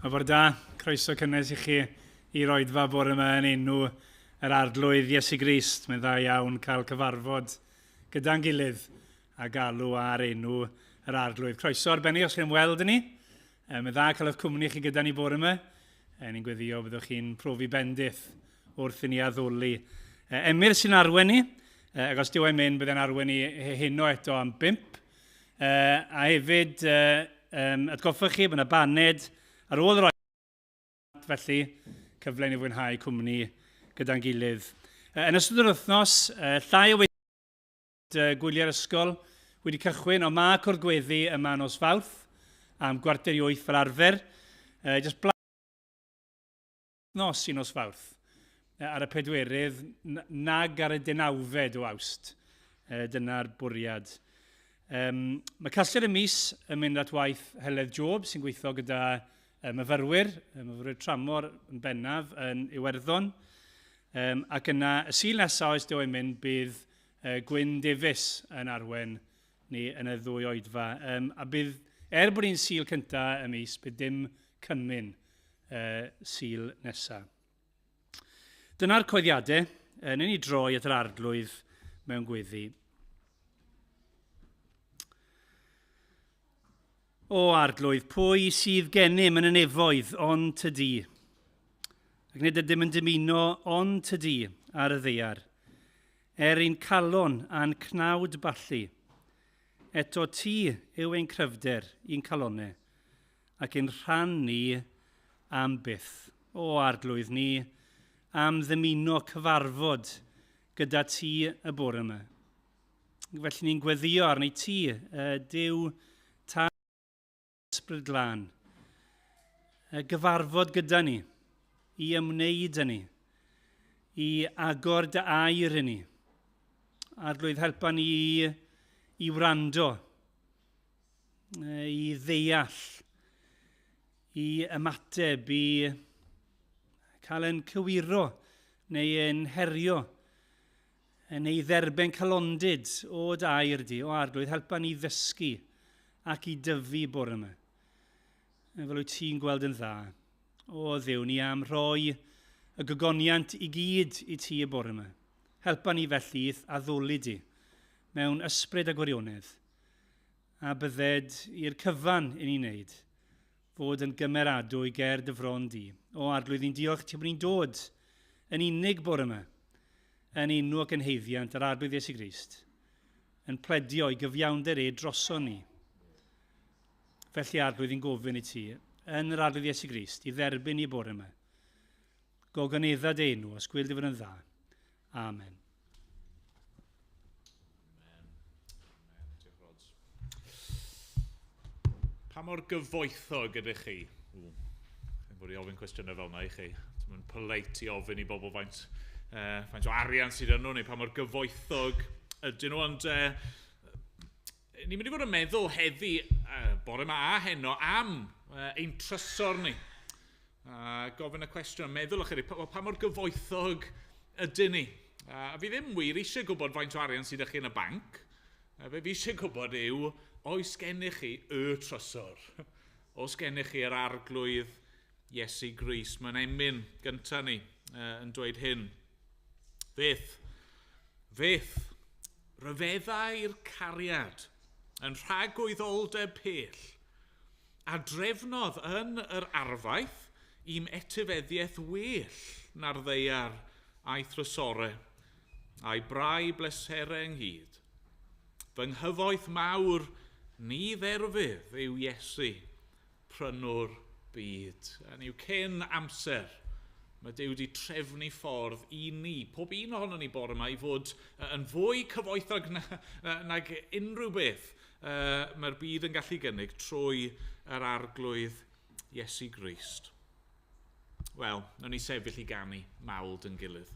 A fod da, croeso cynnes i chi i roedfa bore yma yn enw yr arglwydd Iesu Grist. Mae'n dda iawn cael cyfarfod gyda'n gilydd a galw ar enw yr arglwydd. Croeso arbennig os chi'n ymweld â ni. Mae'n dda cael eich cwmni chi gyda ni bore yma. Ni'n gweddio byddwch chi'n profi bendith wrth i ni addoli. Emyr sy'n arwen ni, ac os diw'n mynd byddai'n arwen ni heno eto am 5. A hefyd, atgoffwch chi, bydd yna baned ar ôl yr oed, felly cyfle i fwynhau cwmni gyda'n gilydd. Yn ystod yr wythnos, llai o weithred gwylio'r ysgol wedi cychwyn, ond mae cwrdd-gweddi yma nos Fawrth am 7:15 fel arfer. Jyst blaen nos i nos Fawrth ar y 4 nag ar y 9 o Awst. Dyna'r bwriad. Mae casgliad y mis yn mynd at waith Heledd Job sy'n gweithio gyda myfyrwyr tramor yn bennaf yn Iwerddon. Ac yna, y sil nesaf oes diw'n mynd bydd Gwyn Davies yn arwen ni yn y ddwy oedfa. A bydd, bod ni'n sil cyntaf y mis, bydd dim cymyn sil nesaf. Dyna'r coeddiadau. Newn ni droi at yr arglwydd mewn gweddi. O arglwydd, pwy sydd gennym yn y nefoedd ond tydi? Ac nid ydym yn dymuno ond tydi ar y ddeiar. Un calon a'n cnawd balli. Eto ti yw ein cryfder i'n calonau, ac yn rhan ni am byth. O arglwydd ni, am ddymuno cyfarfod gyda ti y bore yma. Felly ni'n gweddio arni ti, Duw ta ysbryd glân, gyfarfod gyda ni, i ymwneud â ni, i agor dy air i ni. Arglwydd helpa ni i wrando, i ddeall, i ymateb, i cael yn cywiro neu yn herio, neu dderben calondid o dy air di. O arglwydd, helpa ni ddysgu ac i dyfu bore yma. Fel wyt ti'n gweld yn dda. O Dduw, ni am roi y gogoniant i gyd i ti y bore yma. Helpa ni felly addoli di mewn ysbryd a gwirionedd, a bydded i'r cyfan i ni'n wneud fod yn gymeradwy ger dy fron di. O arglwydd, ni'n diolch ti bod ni'n dod yn unig bore yma, yn enw ac yn heiddiant yr arglwydd Iesu Grist, yn pledio i gyfiawnder droson ni. Felly arglwydd i'n gofyn i ti, yn yr arglwydd Iesu Grist, i dderbyn i bore yma. Gogoneddad enw, os gwyl di fod yn dda. Amen. Pa mor gyfoethog ydych chi? Yn fod i ofyn cwestiynau fel yna i chi. Mae'n polite i ofyn i bobl faint o arian sydd yn nhw, neu pa mor gyfoethog ydyn nhw. Ond ni'n mynd i fod yn meddwl heddi, bore yma a heno, am ein trysor ni. Gofyn y cwestiwn, meddwl o'ch chi, pa mor gyfoethog ydyn ni? A fi ddim wir eisiau gwybod faint o arian sydd â chi yn y banc. Be fi eisiau gwybod yw, oes gennych chi y trysor? Oes gennych chi yr arglwydd Iesu Grist? Mae'n emyn gyntaf ni yn dweud hyn. Fyth, ryfeddai'r cariad yn rhagwyddoldeb pell, a drefnodd yn yr arfaith i'm etifeddiaeth well na'r ddeiar a'i thrysorau, a'i brai bleserau ynghyd. Fy nghyfoeth mawr ni dderfydd yw Iesu, prynwr byd. Yn yw cyn amser, mae Duw wedi trefnu ffordd i ni, pob un ohono ni bore yma, i fod yn fwy cyfoethog nag unrhyw beth mae'r byd yn gallu gynnig trwy yr arglwydd Iesu Grist. Wel, nawn ni sefyll i ganu mawd yn gilydd.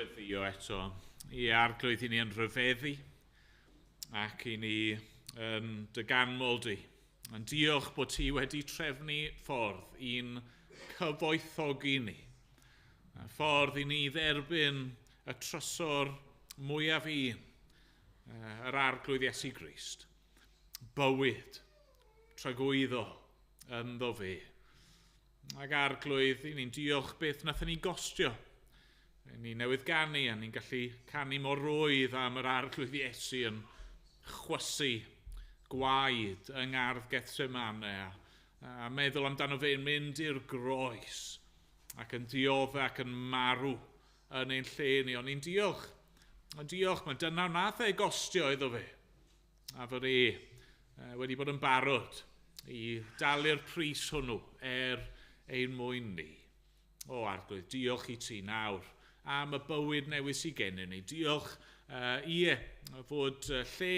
gweddïo eto I arglwydd I ni yn rhyfeddu ac I ni yn dy ganmol di. Yn diolch bod ti wedi trefnu ffordd i'n cyfoethogi ni. Ffordd I ni dderbyn y trysor mwyaf un, yr arglwydd Iesu Grist. Bywyd, tragwyddo, ynddo fe. Ac arglwydd, I ni'n diolch beth nathon ni gostio. Ni newydd ganu a ni'n gallu canu mor rwydd am yr arglwydd Iesu yn chwysu gwaed yng ngardd Gethsemane a meddwl amdano fe'n mynd i'r groes ac yn dioddef ac yn marw yn ein lle ni. Ond ni'n diolch. Diolch, mae dyna wnaeth e gostio iddo fe. A fod wedi bod yn barod I dalu'r pris hwnnw ein mwyn ni. O arglwydd, diolch I ti nawr am y bywyd newydd sydd gennym ni. Diolch fod lle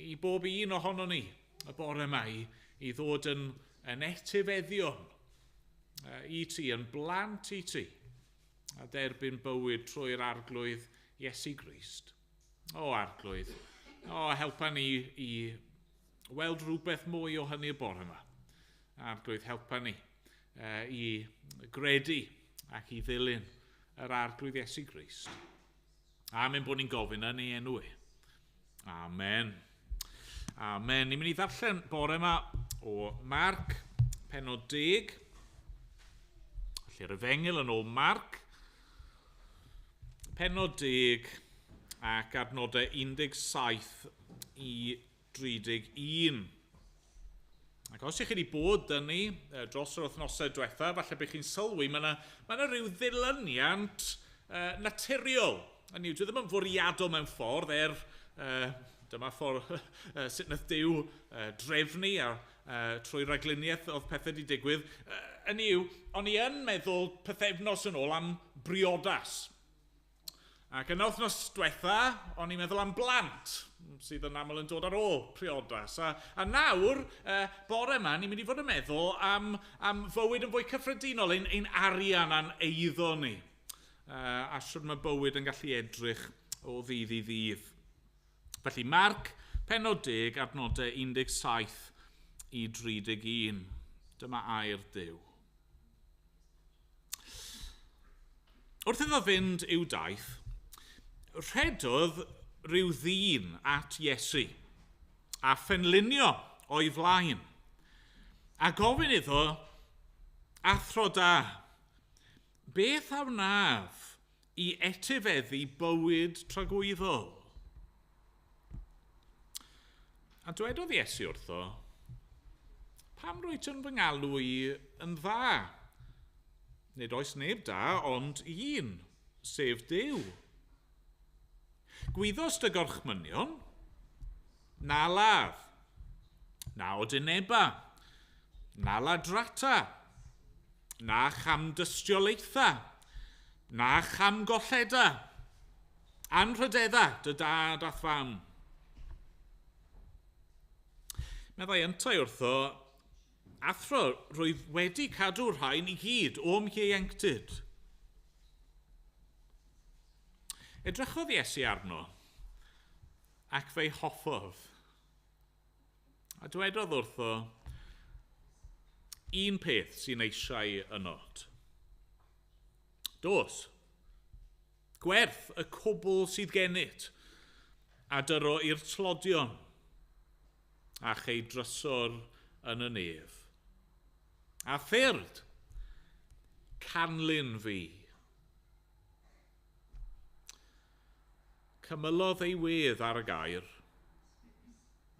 I bob un ohono ni y bore yma I ddod yn etifeddion I ti, yn blant I ti, a derbyn bywyd trwy'r arglwydd Iesu Grist. O arglwydd, helpa ni I weld rhywbeth mwy o hynny y bore yma. Arglwydd, helpa ni I gredu ac I ddilyn yr arglwydd Iesu Grist. Amen bod ni'n gofyn yn ei enw e. Amen. Amen. Ni'n mynd I ddarllen bore yma o Marc, pennod 10. Lle'r efengil yn ôl Marc, pennod 10 ac adnodau 17 I 31. Ac os ych chi wedi bod yn ni dros yr wythnosau diwethaf, falle bych chi'n sylwi, mae yna rhyw ddilyniant naturiol. Dwi ddim yn fwriadol mewn ffordd dyma ffordd sut nath Duw drefnu trwy ragluniaeth oedd pethau wedi digwydd. O'n I yn meddwl pethefnos yn ôl am briodas. Ac yn wythnos diwetha, o'n i'n meddwl am blant sydd yn aml yn dod ar ôl priodas. A nawr, bore yma, ni'n mynd I fod yn meddwl am fywyd yn fwy cyffredinol, ein arian a'n eiddo ni. A sydd mae bywyd yn gallu edrych o ddydd I ddydd. Felly, Marc, pennod 10, adnodau 17 I 31. Dyma air Duw. Wrth iddo fynd i'w daith, rhedodd rhyw ddyn at Iesu a phenlinio o'i flaen a gofyn iddo, athro da, beth a wnaf I etifeddu bywyd tragwyddol? A dwedodd Iesu wrtho, pam rwyt yn fy ngalw I yn dda? Nid oes neb da, ond un, sef Duw. Gwyddos dy gorchmynion, na ladd, na odyneba, na ladrata, na chamdystiolaetha, na chamgolleda, anrhydedda dy dad a pham. Meddai yntai wrtho, athro, rwyf wedi cadw rhain I gyd o'm ieuenctid. Edrychodd Iesu arno, ac fe'i hoffodd. A dwedodd wrtho, un peth sy'n eisiau ynot. Dos, gwerth y cwbl sydd gennyt, a dyro i'r tlodion, a chei drysor yn y nef. A third, canlyn fi. Cymylodd ei wedd ar y gair,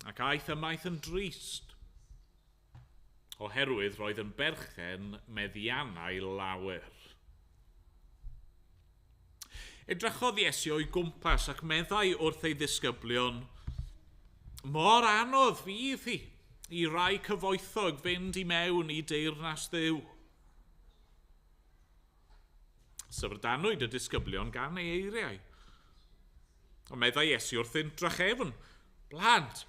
ac aeth ymaith yn drist, oherwydd roedd yn berchen meddiannau lawer. Edrychodd Iesu o'i gwmpas ac meddai wrth ei ddisgyblion, mor anodd fydd hi I rai cyfoethog fynd I mewn I deyrnas Dduw. Syfrdanwyd y disgyblion gan ei eiriau. Ond meddai Iesu wrth drachefn, blant,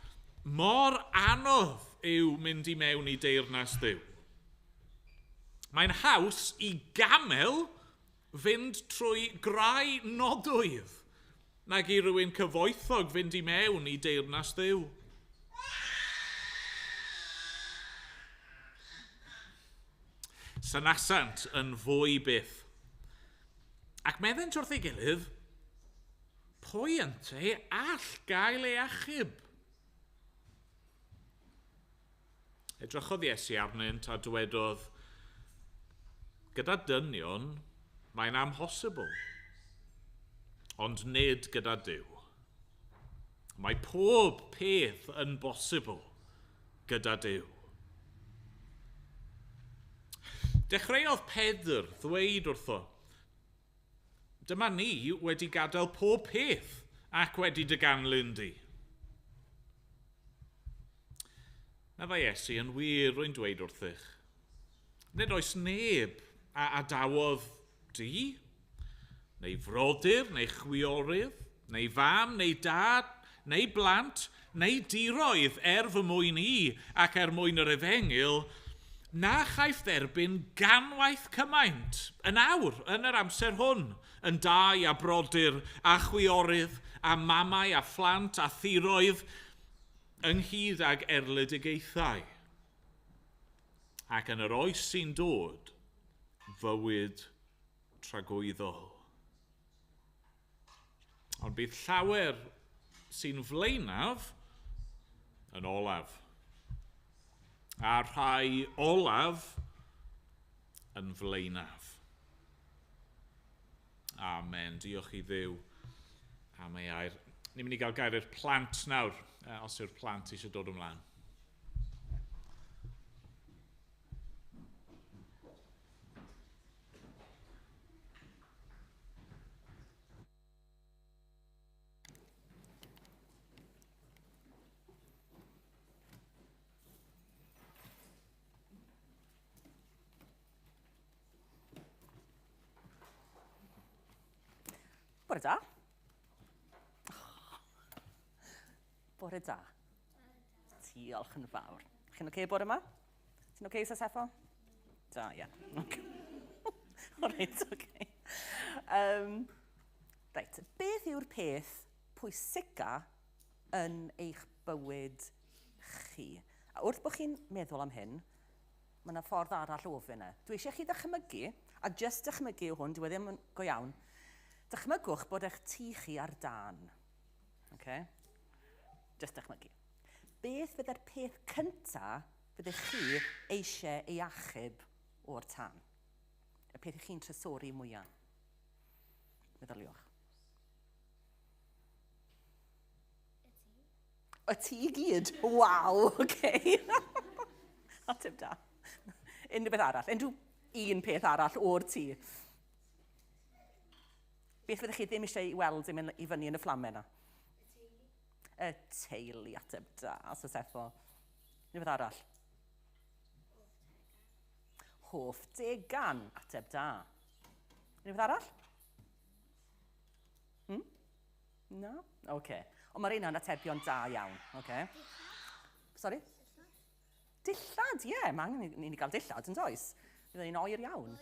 mor anodd yw mynd I mewn I deyrnas Dduw. Mae'n haws I gamel fynd trwy grau nodwydd nag i rywun cyfoethog fynd i mewn i deyrnas Dduw. Synasant yn fwy byth. Ac meddent wrth ei gilydd, pwy ynte all gael ei achub? Edrychodd Iesu arnynt a dywedodd, gyda dynion mae'n amhosibl, ond nid gyda Duw. Mae pob peth yn bosibl gyda Duw. Dechreuodd Pedr ddweud wrtho, dyma ni wedi gadael pob peth ac wedi dy ganlyn di. Meddai Iesu yn wir rwy'n dweud wrthych, nid oes neb a adawodd di, neu frodyr, neu chwiorydd, neu fam, neu dad, neu blant, neu diroedd fy mwyn i ac mwyn yr Efengil, na chaiff dderbyn ganwaith cymaint yn awr yn yr amser hwn, yn dau a brodyr a chwiorydd a mamau a phlant a thiroedd ynghyd ag erledigaethau. Ac yn yr oes sy'n dod, fywyd tragwyddol. Ond bydd llawer sy'n flaenaf yn olaf. A rhai olaf yn flaenaf. Amen. Diolch i Dduw am ei air. Ni'n mynd i gael gair i'r plant nawr, os yw'r plant eisiau dod ymlaen. Bore da. Bore da. Diolch yn fawr. Chi'n oce bore yma? Ti'n oce, Sasefo? Da, ie. O reit, oce. Reit, beth yw'r peth pwysica yn eich bywyd chi? A wrth bod chi'n meddwl am hyn, mae yna ffordd arall o ofyn e. Dwi eisiau chi ddychmygu, a jyst dychmygu o hwn, dwi ddim yn go iawn, dychmygwch bod eich tŷ chi ar dan. Okay? Just dychmygu. Beth fydd e'r peth cyntaf fyddech chi eisiau ei achub o'r tan? Y peth ych chi'n trysori mwyaf. Meddyliwch. Y tŷ i gyd? Waw, oce. Ateb da. Unrhyw beth arall. Unrhyw un peth arall o'r tŷ. Beth fyddech chi ddim eisiau weld i fyny yn y fflamau yna? Y teulu, ateb da, os oes effo. Neu beth arall? Hoff degan, ateb da. Neu beth arall? No? Oce. Ond mae'r un yn atebion da iawn. Oce. Sorry? Dillad, ie. Mae angen i ni gael dillad yn does. Bydd e'n oer iawn.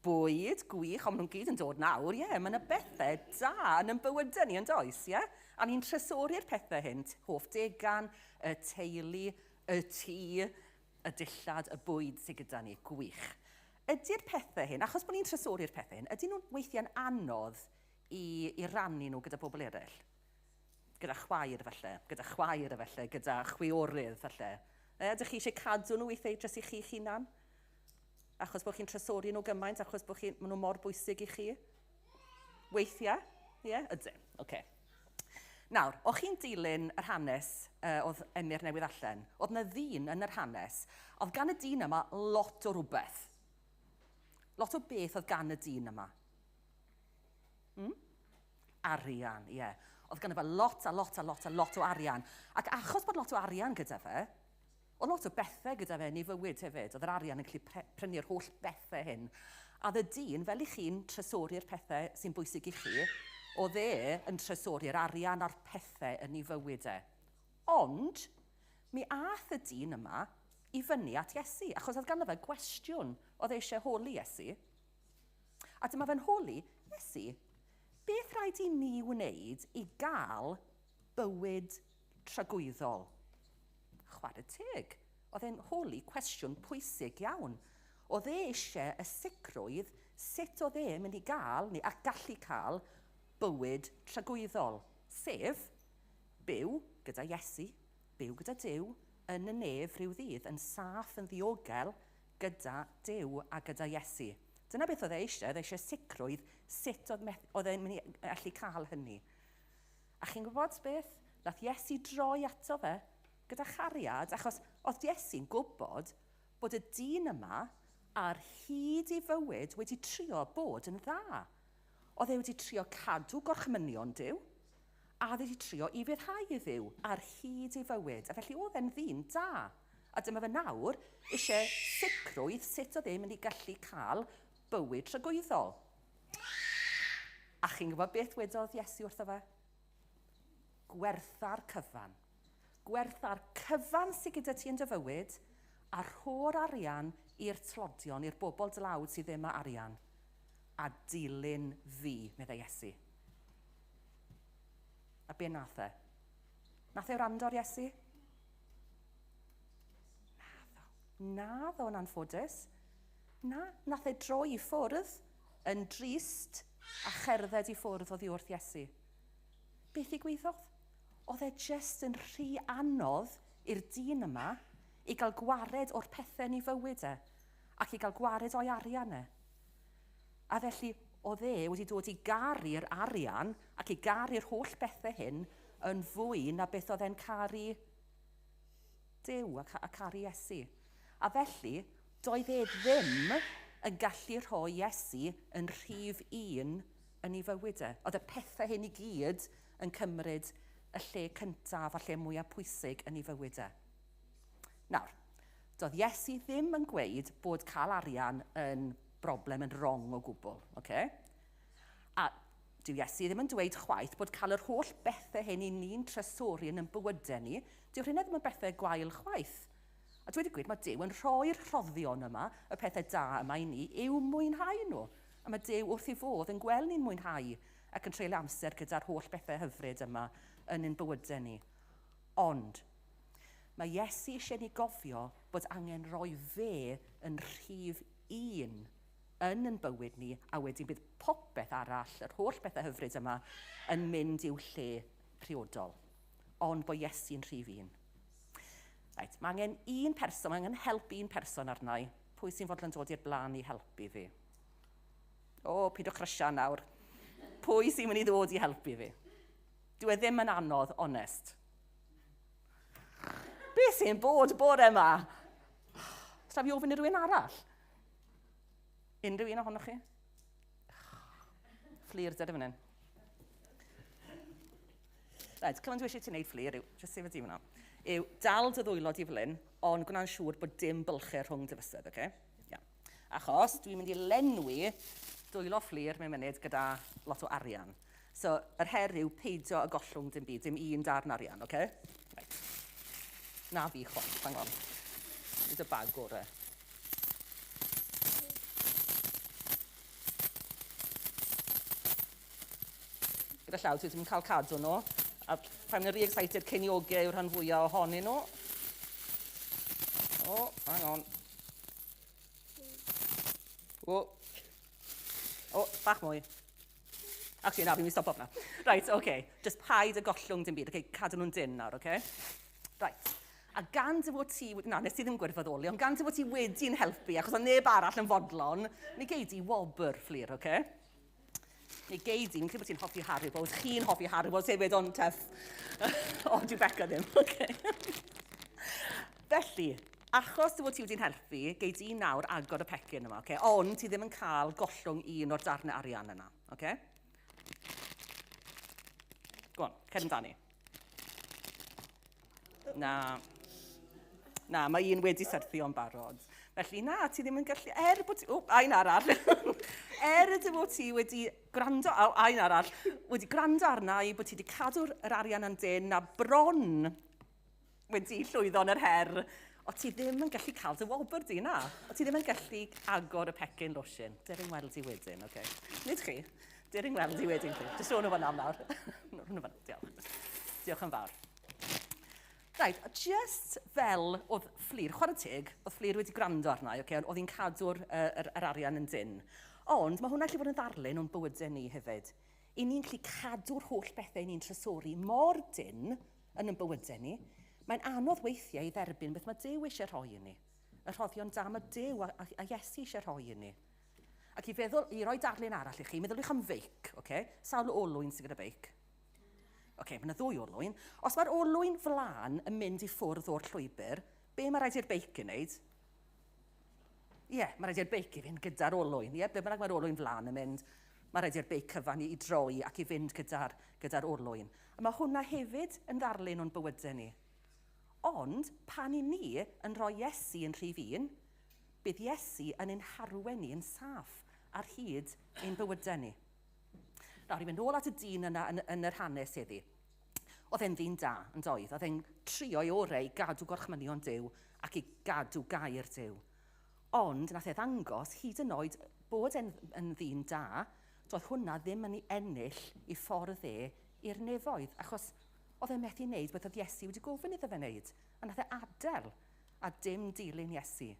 Bwyd, gwych, ond maen nhw'n gyd yn dod nawr, ie. Mae yna bethau da yn bywydau ni yn does, ie. A ni'n trysori'r pethau hyn, hoff degan, y teulu, y tŷ, y dillad, y bwyd sydd gyda ni, gwych. Ydy'r pethau hyn, achos bod ni'n trysori'r pethau hyn, ydyn nhw'n weithio'n anodd i rannu nhw gyda bobl eraill? Gyda chwaer falle, gyda chwiorydd falle. Ydych chi eisiau cadw nhw weithiau dros i chi'ch hunan? Achos bod chi'n trysori nhw gymaint, achos bod maen nhw mor bwysig i chi? Weithiau? Ie? Ydyn. Oce. Nawr, o'ch chi'n dilyn yr hanes oedd Emyr newydd allan, oedd yna ddyn yn yr hanes, oedd gan y dyn yma lot o rhywbeth. Lot o beth oedd gan y dyn yma. Arian, ie. Oedd gan y fe lot o arian. Ac achos bod lot o arian gyda fe, oedd lot o bethau gyda fe yn ei fywyd hefyd. Oedd yr arian yn gallu prynu'r holl bethau hyn. A oedd y dyn, fel i chi'n trysori'r pethau sy'n bwysig i chi, oedd yn trysori'r arian a'r pethau yn ei fywydau. Ond, mi aeth y dyn yma i fyny at Iesu, achos oedd ganddo fe gwestiwn oedd eisiau holi Iesu. A dyma fe'n holi, Iesu, beth rhaid i ni wneud i gael bywyd tragwyddol? Chwarae teg. Oedd e'n holi cwestiwn pwysig iawn. Oedd e eisiau y sicrwydd sut oedd e'n mynd i gael, neu a gallu cael, bywyd tragwyddol. Sef, byw gyda Iesu, byw gyda Duw, yn y nef rhyw ddydd, yn saff, yn ddiogel, gyda Duw a gyda Iesu. Dyna beth oedd e eisiau sicrwydd sut oedd e'n mynd i allu cael hynny. A chi'n gwybod beth? Nath Iesu droi ato fe gyda chariad, achos oedd Iesu'n gwybod bod y dyn yma ar hyd i fywyd wedi trio bod yn dda. Oedd e wedi trio cadw gorchmynion Duw, a oedd e wedi trio i fyddhau i Dduw ar hyd i fywyd. A felly oedd e'n ddyn da. A dyma fe nawr eisiau sicrwydd sut oedd e'n mynd i gallu cael bywyd tragwyddol. A chi'n gwybod beth wedodd Iesu wrtho fe? Gwertha'r cyfan. Gwertha'r cyfan sydd gyda ti yn dy fywyd a rho'r arian i'r tlodion, i'r bobl dlawd sydd ddim â arian. A dilyn fi, meddai Iesu. A be nath e? Nath e wrando ar Iesu? Naddo yn anffodus. Nath e droi i ffwrdd yn drist a cherdded i ffwrdd oddi wrth Iesu. Beth ddigwyddodd? Oedd e jyst yn rhy anodd i'r dyn yma i gael gwared o'r pethau ni fywyd e, ac i gael gwared o'i arian e. A felly, oedd e wedi dod i garu'r arian ac i garu'r holl bethau hyn yn fwy na beth oedd e'n caru Duw a caru Iesu. A felly, doedd e ddim yn gallu rhoi Iesu yn rhif 1 yn ei fywyd e. Oedd y pethau hyn i gyd yn cymryd y lle cyntaf a lle mwyaf pwysig yn ei fywyd e. Nawr, doedd Iesu ddim yn gweud bod cael arian yn broblem yn wrong o gwbl, okay? A dyw Iesu ddim yn dweud chwaith bod cael yr holl bethau hyn i ni'n trysori yn bywydau ni, dyw hynny ddim yn bethau gwael chwaith. A dweud y gwir, mae Duw yn rhoi'r rhoddion yma, y pethau da yma i ni, i'w mwynhau nhw. A mae Duw wrth i fod yn gweld ni'n mwynhau ac yn treulio amser gyda'r holl bethau hyfryd yma yn ein bywydau ni. Ond, mae Iesu eisiau ni gofio bod angen rhoi fe yn rhif 1 yn ein bywyd ni, a wedyn bydd popeth arall, yr holl bethau hyfryd yma, yn mynd i'w lle priodol. Ond bod Iesu'n rhif 1. Right, mae angen un person, mae angen helpu un person arna i. Pwy sy'n fodlon dod i'r blaen i helpu fi? O, pidwch rysio nawr. Pwy sy'n mynd i ddod i helpu fi? Dwi e ddim yn anodd, onest. Be sy'n bod bore yma? Sa fi ofyn i rywun arall? Unrhyw un ohonoch chi? Fflir dyr fan hyn. Right, cyfan dwi eisiau ti wneud fflir, jyst sef y dim yna. Yw dal dy ddwylod i fel hyn, ond gwna'n siŵr bod dim bylchau rhwng dy fysedd, okay? Yeah. Achos dwi'n mynd i lenwi dwylo fflir mewn munud gyda lot o arian. So, yr her yw peidio y gollwng dim byd, dim un darn arian, okay? Right. Na fi chwaith, hang on. Nid y bag gorau. Gyda llaw, dwi ddim yn cael cadw nhw. A pan yn rhy excited ceiniogau yw'r rhan fwyaf ohonyn nhw. O, hang on. O, bach mwy. Actually, na, fi'n mynd i stop ofna. Right, okay. Just paid y gollwng dim byd. Okay, cadw nhw'n dyn nawr, okay? Right. A gan dy fod ti... Na, nes ti ddim gwirfoddoli, ond gan dy fod ti wedi'n helpu, achos o'n neb arall yn fodlon, ni gei di wobr fflir, okay? Neu gei di, ni'n credu bod ti'n hoffi Haribo, chi'n hoffi Haribo, sefyd o'n teff. O, dwi'n beca ddim, okay. Felly, achos dy fod ti wedi'n helpu, gei di nawr agor y pecyn yma, okay? Ond ti ddim yn cael gollwng un o'r darnau arian yna, okay? Go on, cer amdani. Na, mae un wedi syrthu o'n barod. Felly, na, ti ddim yn gallu... bod ti... O, ein arall. Dy fod ti wedi gwrando... ein arall. Wedi gwrando arna i bod ti wedi cadw'r arian yn dyn na bron wedi llwyddo yn yr her o ti ddim yn gallu cael dy wobr di, na. O ti ddim yn gallu agor y pecyn losin. Dyr yng ngweld i wedyn, oce. Nid chi. Dyr yng ngweld i wedyn chi. Jyst sôn o fan am nawr. Diolch. Diolch yn fawr. Right, just fel oedd Fflir, chwarae teg, oedd Fflir wedi gwrando arna, okay, oedd hi'n cadw'r yr arian yn dyn. Ond mae hwnna'n gallu bod yn ddarlun o'n bywydau ni hefyd. I ni'n gallu cadw'r holl bethau ni'n trysori mor dyn yn ein bywydau ni, mae'n anodd weithiau i dderbyn beth mae Duw eisiau rhoi i ni. Y rhoddion da mae Duw a Iesu eisiau rhoi i ni. Ac i roi darlun arall i chi, meddylwch am feic, okay? Sawl olwyn sydd gyda beic? Okay, mae yna 2 olwyn. Os mae'r olwyn flan yn mynd i ffwrdd o'r llwybr, be mae rhaid i'r beic yn neud? Ie, mae rhaid i'r beic i fynd gyda'r olwyn. Ie, be mae'r olwyn flan yn mynd, mae rhaid i'r beic cyfan i droi ac i fynd gyda'r olwyn. A mae hwnna hefyd yn ddarlun o'n bywydau ni. Ond, pan i ni yn rhoi Iesu yn rhif 1, bydd Iesu yn ein harwen ni yn saff ar hyd ein bywydau ni. Nawr, i fynd ôl at y dyn yna yn yr hanes heddi. Oedd e'n ddyn da, yn doedd. Oedd e'n trio i orau i gadw gorchmynion Duw ac i gadw gair Duw. Ond, nath e ddangos, hyd yn oed bod e'n ddyn da, doedd hwnna ddim yn ei ennill i ffordd i'r nefoedd, achos oedd e'n methu wneud beth oedd Iesu wedi gofyn iddo fe wneud, a nath e adael a dim dilyn Iesu.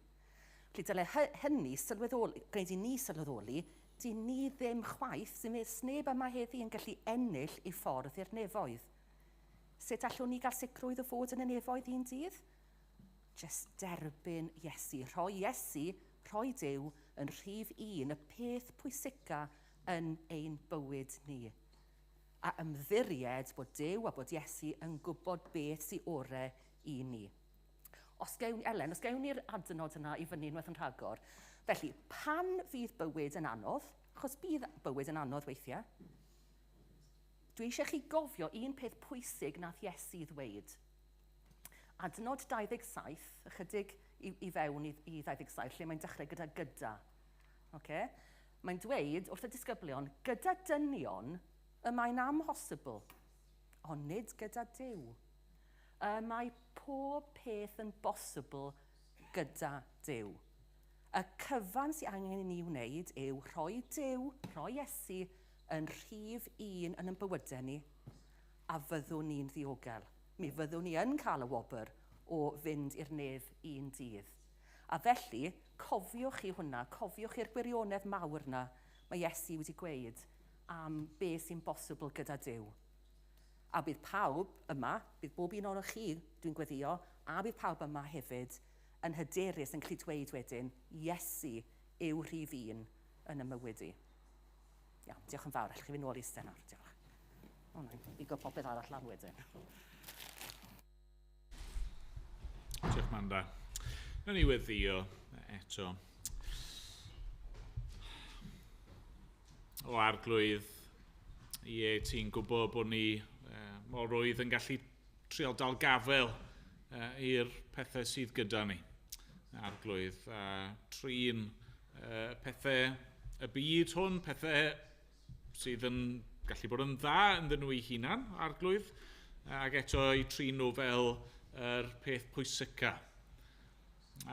Felly dyle hynny gwneud i ni sylweddoli, di ni ddim chwaith, sy'n sneb yma heddi yn gallu ennill i ffordd i'r nefoedd. Sut allwn ni gael sicrwydd o fod yn y nefoedd un dydd? Just derbyn Iesu. Rhoi Iesu, rhoi Duw yn rhif 1, y peth pwysica yn ein bywyd ni. A ymddiried bod Duw a bod Iesu yn gwybod beth sy'n orau i ni. Os gewn ni'r adnod yna i fyny unwaith yn rhagor, felly, pan fydd bywyd yn anodd, achos bydd bywyd yn anodd weithiau, dwi eisiau chi gofio un peth pwysig nath Iesu ddweud. Adnod 27, ychydig i fewn i 27, lle mae'n dechrau gyda. Okay? Mae'n dweud wrth y disgyblion, gyda dynion, y mae'n amhosibl, ond nid gyda Duw. Mae pob peth yn bosibl gyda Duw. Y cyfan sy'n angen i ni wneud yw rhoi Duw, rhoi Iesu yn rhif 1 yn ein bywydau ni, a fyddwn ni'n ddiogel. Mi fyddwn ni yn cael y wobr o fynd i'r nef un dydd. A felly, cofiwch chi hwnna, cofiwch chi'r gwirionedd mawr yna mae Iesu wedi gweud am beth sy'n bosibl gyda Duw. A bydd pawb yma, bydd bob un ohonoch chi, dwi'n gweddio, a bydd pawb yma hefyd yn hyderus yn gallu dweud wedyn, Iesu yw rhif 1 yn y mywyd i. Iawn, diolch yn fawr, allwch chi fynd nôl i isten nawr, diolch. O, na'n bigo popeth arall lan wedyn. Diolch Manda. Nawn ni weddio eto. O arglwydd, ti'n gwybod bod ni mor rwydd yn gallu trial dal gafel i'r pethau sydd gyda ni. Arglwydd, trin pethau y byd hwn, pethau sydd yn gallu bod yn dda ynddyn nhw eu hunan, arglwydd, ac eto i trin nhw fel yr peth pwysica.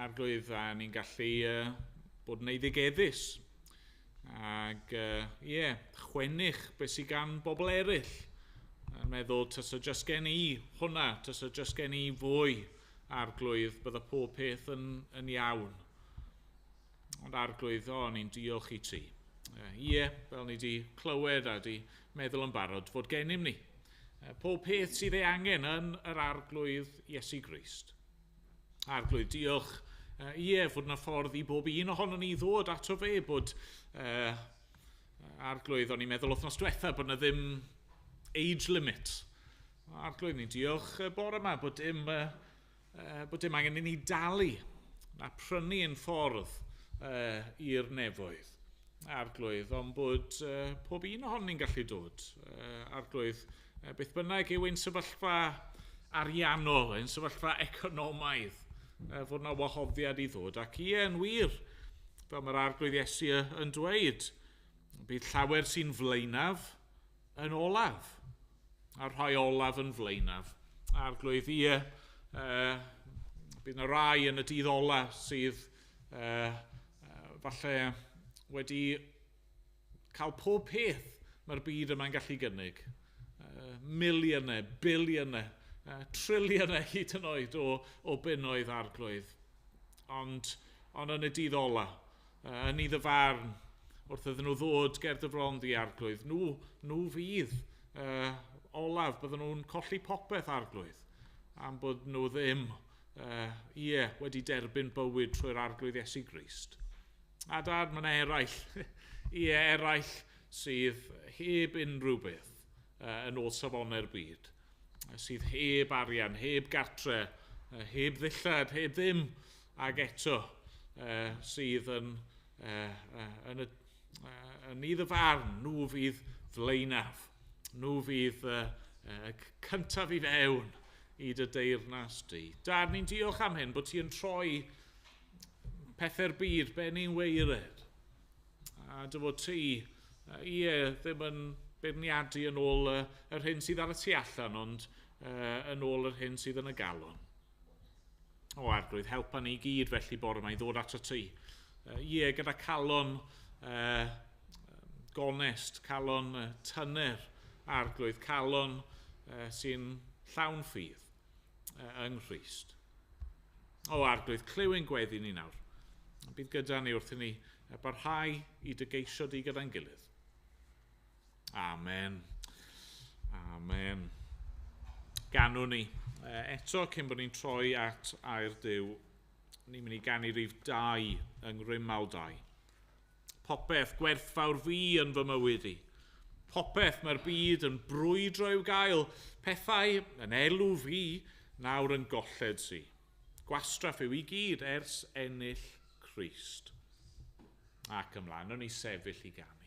Arglwydd, ni'n gallu bod yn eiddigeddus. Ac, chwennych beth sydd gan bobl eraill. Yn meddwl, tysa jyst gen i hwnna, tysa jyst gen i fwy arglwydd, bydda pob peth yn iawn. Ond arglwydd, ni'n diolch i ti. Fel ni di clywed a di meddwl yn barod, fod gennym ni. Pob peth sydd ei angen yn yr arglwydd Iesu Grist. Arglwydd, diolch. Fod yna ffordd i bob un ohono ni ddod ato fe, bod arglwydd, o'n i'n meddwl wythnos diwetha bod yna ddim age limit. Arglwydd, ni'n diolch bore yma bod dim angen i ni dalu a prynu yn ffordd i'r nefoedd. Arglwydd, ond bod pob un ohono ni'n gallu dod. Arglwydd, beth bynnag yw ein sefyllfa ariannol, ein sefyllfa economaidd, fod yna wahoddiad i ddod. Ac yn wir, fel mae'r arglwydd Iesu yn dweud, bydd llawer sy'n flaenaf yn olaf, a rhai olaf yn flaenaf. Arglwydd, Bydd yna rai yn y dydd ola sydd falle wedi cael pob peth mae'r byd yma'n gallu gynnig. Miliynau, biliynau, triliynau hyd yn oed o bunnoedd arglwydd. Ond yn y dydd ola, yn ei ddyfarn, wrth iddyn nhw ddod ger dyfrondi arglwydd, nhw fydd olaf, bydden nhw'n colli popeth arglwydd, am bod nhw ddim wedi derbyn bywyd trwy'r arglwydd Iesu Grist. A dad, mae'n eraill, eraill sydd heb unrhyw beth yn ôl safonau'r byd, sydd heb arian, heb gartre, heb ddillad, heb ddim, ac eto sydd yn ei ddyfarn, nhw fydd flaenaf, nhw fydd cyntaf i fewn i dy deyrnas di. Dad, ni'n diolch am hyn bod ti'n troi pethau'r byd ben i'n weired. A dy fod ti, ddim yn beirniadu yn ôl yr hyn sydd ar y tu allan, ond yn ôl yr hyn sydd yn y galon. O arglwydd, helpa ni gyd felly bore yma i ddod at y ti. Gyda calon gonest, calon tyner arglwydd, calon sy'n llawn ffydd yng Nghrist. O arglwydd, clywyn gweddi ni nawr. Bydd gyda ni wrth i ni barhau i dygeisio di gyda'n gilydd. Amen. Amen. Ganwn ni. Eto, cyn bod ni'n troi at air Duw, ni'n mynd i ganu rhif 2 yng Ngrymal 2. Popeth gwerthfawr fi yn fy mywyd i. Popeth mae'r byd yn brwydro i'w gael. Pethau yn elw fi nawr yn golled si. Gwastraff yw i gyd ers ennill Crist. Ac ymlaen, o'n i sefyll i ganu.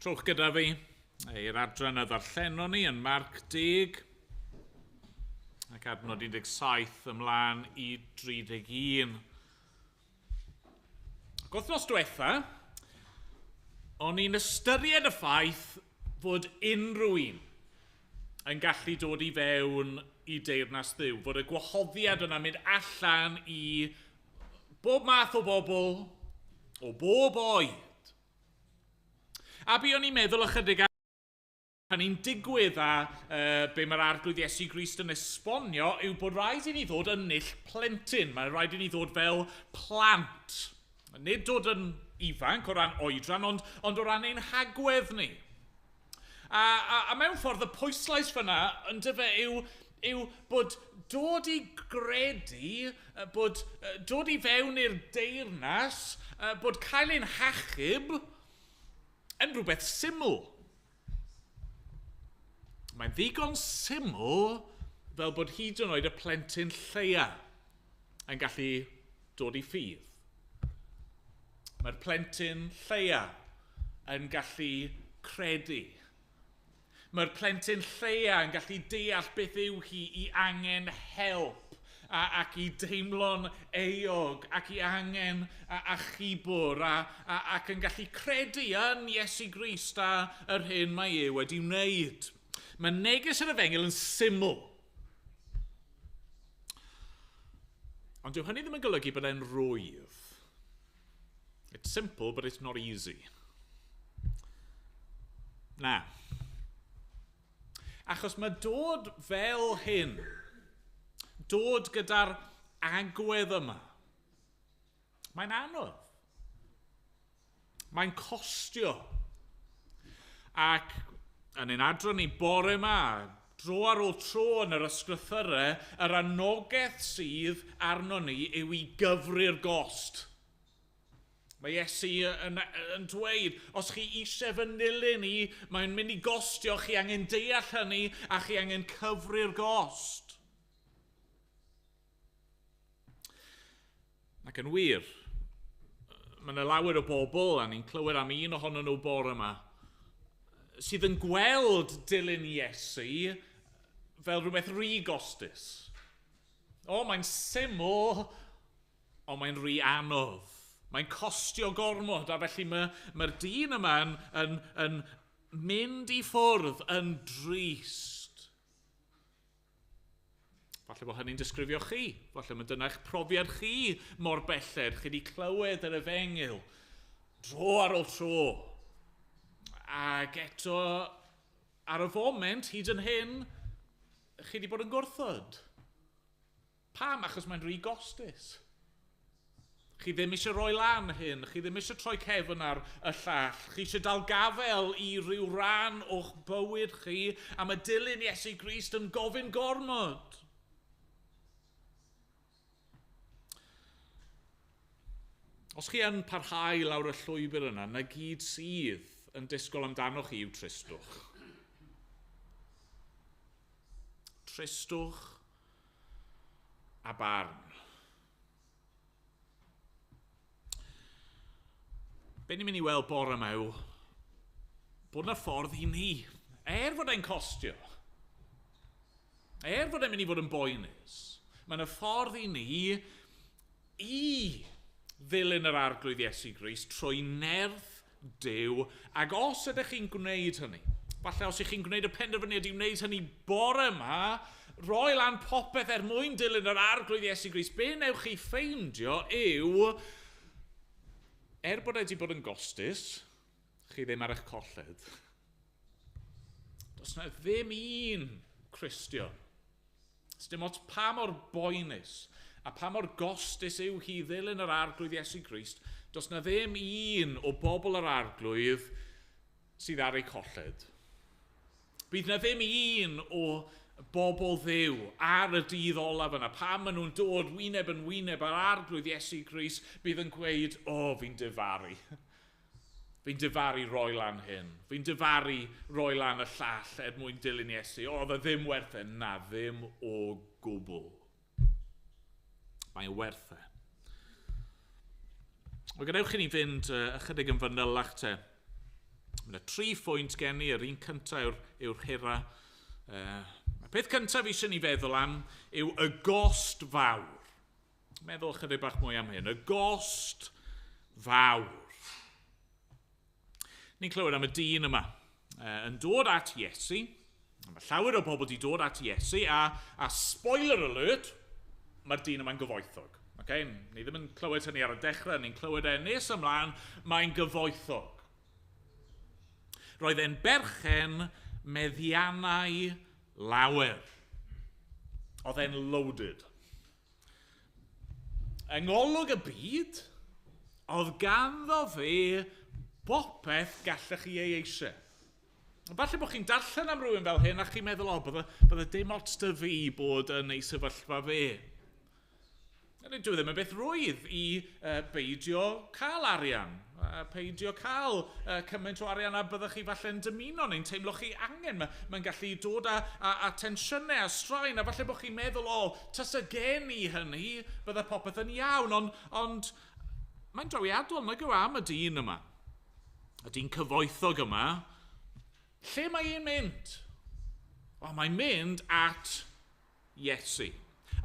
Trowch gyda fi i'r adran y ddarllenon ni yn Marc 10 ac adnod 17 ymlaen i 31. Ac wythnos diwetha, o'n i'n ystyried y ffaith fod unrhyw un yn gallu dod i fewn i deyrnas Dduw, fod y gwahoddiad yna'n mynd allan i bob math o bobl, o bob oed. A bu o'n i'n meddwl ychydig pan ni'n digwydd a be mae'r arglwydd Iesu Grist yn esbonio yw bod rhaid i ni ddod yn nill plentyn. Mae'n rhaid i ni ddod fel plant. Nid dod yn ifanc o ran oedran, ond o ran ein hagwedd ni. A mewn ffordd y pwyslais fyna yn dyfa yw bod dod i gredu, bod dod i fewn i'r deyrnas, bod cael ein hachub yn rhywbeth syml. Mae'n ddigon syml fel bod hyd yn oed y plentyn lleia yn gallu dod i ffydd. Mae'r plentyn lleia yn gallu credu. Mae'r plentyn lleia yn gallu deall beth yw hi i angen help ac i deimlo'n euog ac i angen a chibwr ac yn gallu credu yn Iesu Grist a yr hyn mae e wedi wneud. Mae neges yr Efengyl yn syml. Ond dyw hynny ddim yn golygu bod e'n rwydd. It's simple, but it's not easy. Na. Achos mae dod fel hyn, dod gyda'r agwedd yma, mae'n anodd. Mae'n costio. Ac yn ein adran ni bore yma, dro ar ôl tro yn yr ysgrythyrau, yr anogaeth sydd arno ni yw i gyfri'r gost. Mae Iesu yn dweud, os chi eisiau fy nilyn ni, mae'n mynd i gostio, chi angen deall hynny a chi angen cyfri'r gost. Ac yn wir, mae yna lawer o bobl, a ni'n clywed am un ohonyn nhw bore yma, sydd yn gweld dilyn Iesu fel rhywbeth rhy gostus. O, mae'n syml, ond mae'n rhy anodd. Mae'n costio gormod, a felly mae'r dyn yma yn mynd i ffwrdd yn drist. Falle bod hynny'n disgrifio chi. Falle mae dyna'ch profiad chi mor belled. Chi wedi clywed yr Efengyl dro ar ôl tro. Ac eto, ar y foment, hyd yn hyn, chi wedi bod yn gwrthod. Pam? Achos mae'n rhy gostus. Chi ddim eisiau rhoi lan hyn, chi ddim eisiau troi cefn ar y llall, chi eisiau dal gafel i ryw ran o'ch bywyd chi, a mae dilyn Iesu Grist yn gofyn gormod. Os chi yn parhau lawr y llwybr yna, na gyd sydd yn disgwyl amdano chi yw tristwch. Tristwch a barn. Be ni'n mynd i weld bore yma yw bod yna ffordd i ni, fod e'n costio, fod e'n mynd i fod yn boenus, mae yna ffordd i ni i ddilyn yr arglwydd Iesu Grist trwy nerth Duw, ac os ydych chi'n gwneud hynny, falle os ych chi'n gwneud y penderfyniad i wneud hynny bore yma, roi lan popeth mwyn dilyn yr arglwydd Iesu Grist, be newch chi ffeindio yw bod wedi bod yn gostus, chi ddim ar eich colled. Does na ddim un Cristion. Dim ots pa mor boenus a pa mor gostus yw hi ddilyn yr arglwydd Iesu Grist, does na ddim un o bobl yr arglwydd sydd ar ei colled. Bydd na ddim un o bobl Dduw ar y dydd olaf yna, pan maen nhw'n dod wyneb yn wyneb ar arglwydd Iesu Grist, bydd yn gweud, fi'n difaru. Fi'n difaru roi lan hyn. Fi'n difaru roi lan y llall mwyn dilyn Iesu. Oedd e ddim werth e, na ddim o gwbl. Mae'n werth e. O gadewch i ni fynd ychydig yn fanylach te Mae 3 phwynt gen i, yr un cyntaf yw'r hira. Y peth cyntaf fi eisiau ni feddwl am yw y gost fawr. Meddwl chydig bach mwy am hyn. Y gost fawr. Ni'n clywed am y dyn yma yn dod at Iesu. Mae llawer o bobl wedi dod at Iesu a spoiler alert, mae'r dyn yma'n gyfoethog. Okay? Ni ddim yn clywed hynny ar y dechrau, ni'n clywed nes ymlaen, mae'n gyfoethog. Roedd e'n berchen meddiannau lawer. Oedd e'n loaded. Yng ngolwg y byd, oedd ganddo fe bopeth gallech chi ei eisiau. Falle bod chi'n darllen am rhywun fel hyn a chi'n meddwl, bydde dim ots dy fi bod yn ei sefyllfa fe. Dwi ddim yn beth rwydd i beidio cael arian, peidio cael cymaint o arian a byddwch chi falle'n dymuno neu'n teimlo chi angen. Mae'n gallu dod â tensiynau a straen a falle bod chi'n meddwl, tasa gen i hynny, bydde popeth yn iawn, ond mae'n drawiadol nag yw am y dyn yma. Y dyn cyfoethog yma, lle mae e'n mynd? Mae'n mynd at Iesu.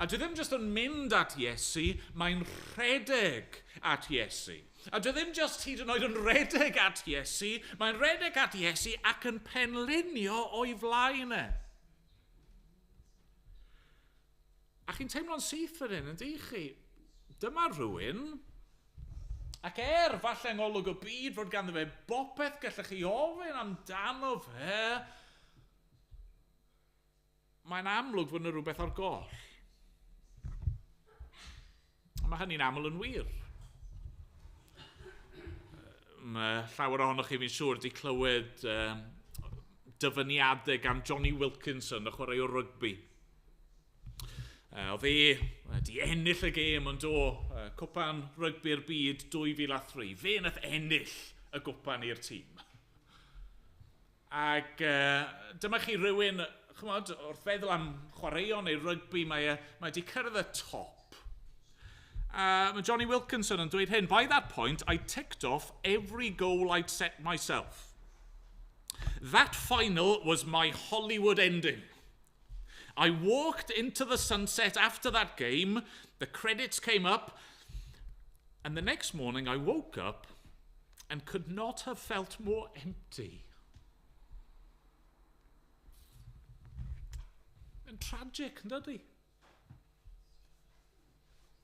A dwi ddim jyst yn mynd at Iesu, mae'n rhedeg at Iesu. A dwi ddim jyst hyd yn oed yn rhedeg at Iesu, mae'n rhedeg at Iesu ac yn penlinio o'i flaen e. A chi'n teimlo'n syth fan hyn, ydy chi? Dyma rhywun, ac falle ngolwg o byd fod ganddo fe bopeth gallech chi ofyn amdano fe, mae'n amlwg fod yna rhywbeth o'r goll. Mae hynny'n aml yn wir. Mae llawer ohonoch chi fi'n siŵr wedi clywed dyfyniadau gan Johnny Wilkinson, y chwaraewr rygbi. Oedd wedi ennill y gêm yn do, cwpan rygbi'r byd 2003. Fe nath ennill y gwpan i'r tîm. Ac dyma chi rywun, chymod, wrth feddwl am chwaraeon neu rygbi, mae wedi cyrraedd y top. Mae Johnny Wilkinson yn dweud hyn, by that point, I ticked off every goal I'd set myself. That final was my Hollywood ending. I walked into the sunset after that game, the credits came up, and the next morning I woke up and could not have felt more empty. Yn tragic, yn dydi?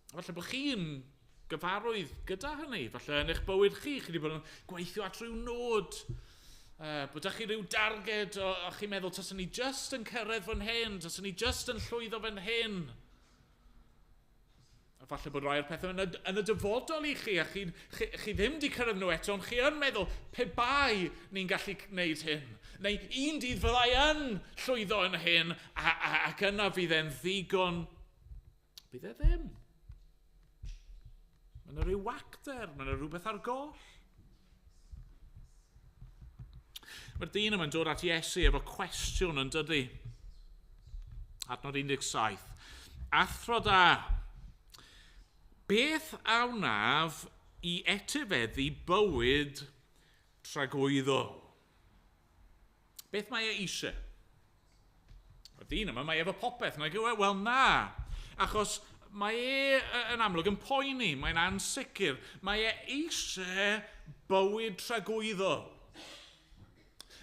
Falle bod chi'n gyfarwydd gyda hynny. Falle yn eich bywyd chi wedi bod yn gweithio at rhyw nod. Bod chi rhyw darged o chi'n meddwl, taswn ni just yn cyrraedd fan hyn, taswn ni just yn llwyddo fan hyn. A falle bod rai o'r pethau yn y dyfodol i chi, a chi ddim wedi cyrraedd nhw eto, ond chi yn meddwl, pe bai ni'n gallu gwneud hyn. Neu un dydd fyddai yn llwyddo yn hyn, ac yna fydd e'n ddigon. Bydd e ddim. Mae yna rhyw wacter, mae yna rhywbeth ar goll. Mae'r dyn yma'n dod at Iesu efo cwestiwn yn dydi. Adnod 17. Athro da, beth a wnaf i etifeddu bywyd tragwyddo? Beth mae e eisiau? Mae'r dyn yma, mae efo popeth. Mae'n gwybod, wel na, achos mae e yn amlwg yn poeni, mae'n ansicr. Mae e eisiau bywyd tragwyddo.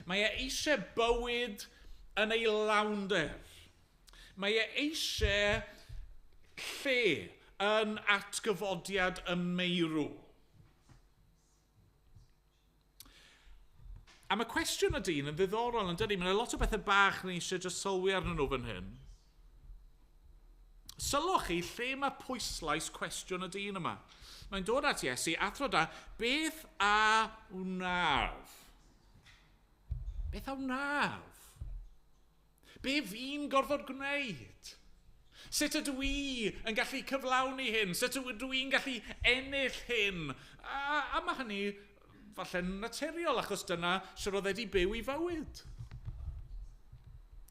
Mae e eisiau bywyd yn ei lawnder. Mae e eisiau lle yn atgyfodiad y meirw. A mae cwestiwn y dyn yn ddiddorol yn dydi. Mae'n lot o bethau bach ni eisiau jyst sylwi arnyn nhw fan hyn. Sylwch chi lle mae pwyslais cwestiwn y dyn yma. Mae'n dod at Iesu, athro da, beth a wnaf? Beth a wnaf? Be fi'n gorfod gwneud? Sut ydw i yn gallu cyflawni hyn? Sut ydw i'n gallu ennill hyn? A mae hynny falle'n naturiol, achos dyna sy'n roedd wedi byw i fywyd.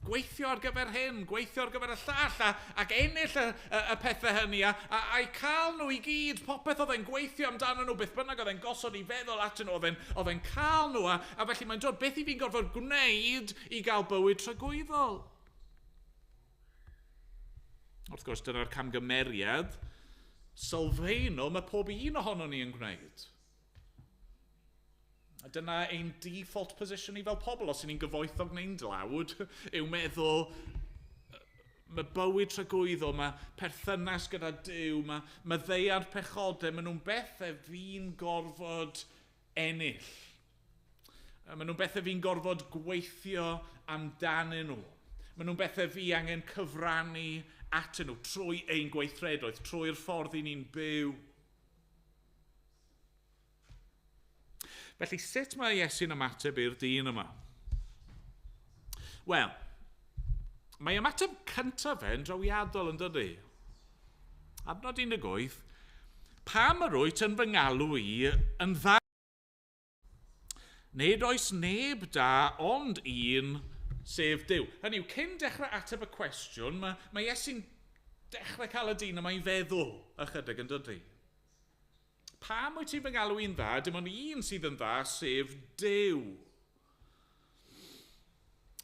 gweithio ar gyfer hyn, gweithio ar gyfer y llall, ac ennill y pethau hynny, a'i cael nhw i gyd, popeth oedd e'n gweithio amdano nhw, beth bynnag oedd e'n gosod i feddwl atyn nhw, oedd e'n cael nhw, a felly mae'n dod beth i fi'n gorfod gwneud i gael bywyd tragwyddol. Wrth gwrs, dyna'r camgymeriad sylfaenol mae pob un ohono ni yn gwneud. A dyna ein default position ni fel pobl, os ni'n gyfoethog neu'n dlawd, yw meddwl, mae bywyd tragwyddol, mae perthynas gyda Duw, mae ddeiad pechodau, maen nhw'n bethau fi'n gorfod ennill. Maen nhw'n bethau fi'n gorfod gweithio amdanyn nhw. Maen nhw'n bethau fi angen cyfrannu atyn nhw trwy ein gweithredoedd, trwy'r ffordd i ni'n byw. Felly, sut mae Iesu'n ymateb i'r dyn yma? Wel, mae ymateb cyntaf fe'n drawiadol yn dydy. Adnod 18, pam yr wyt yn fy ngalw i yn dda? Nid oes neb da, ond un sef Duw. Hynny yw, cyn dechrau ateb y cwestiwn, mae Iesu'n dechrau cael y dyn yma i feddwl ychydig yn dydy. Pam wyt ti fy ngalw i'n dda, dim ond un sydd yn dda, sef Duw.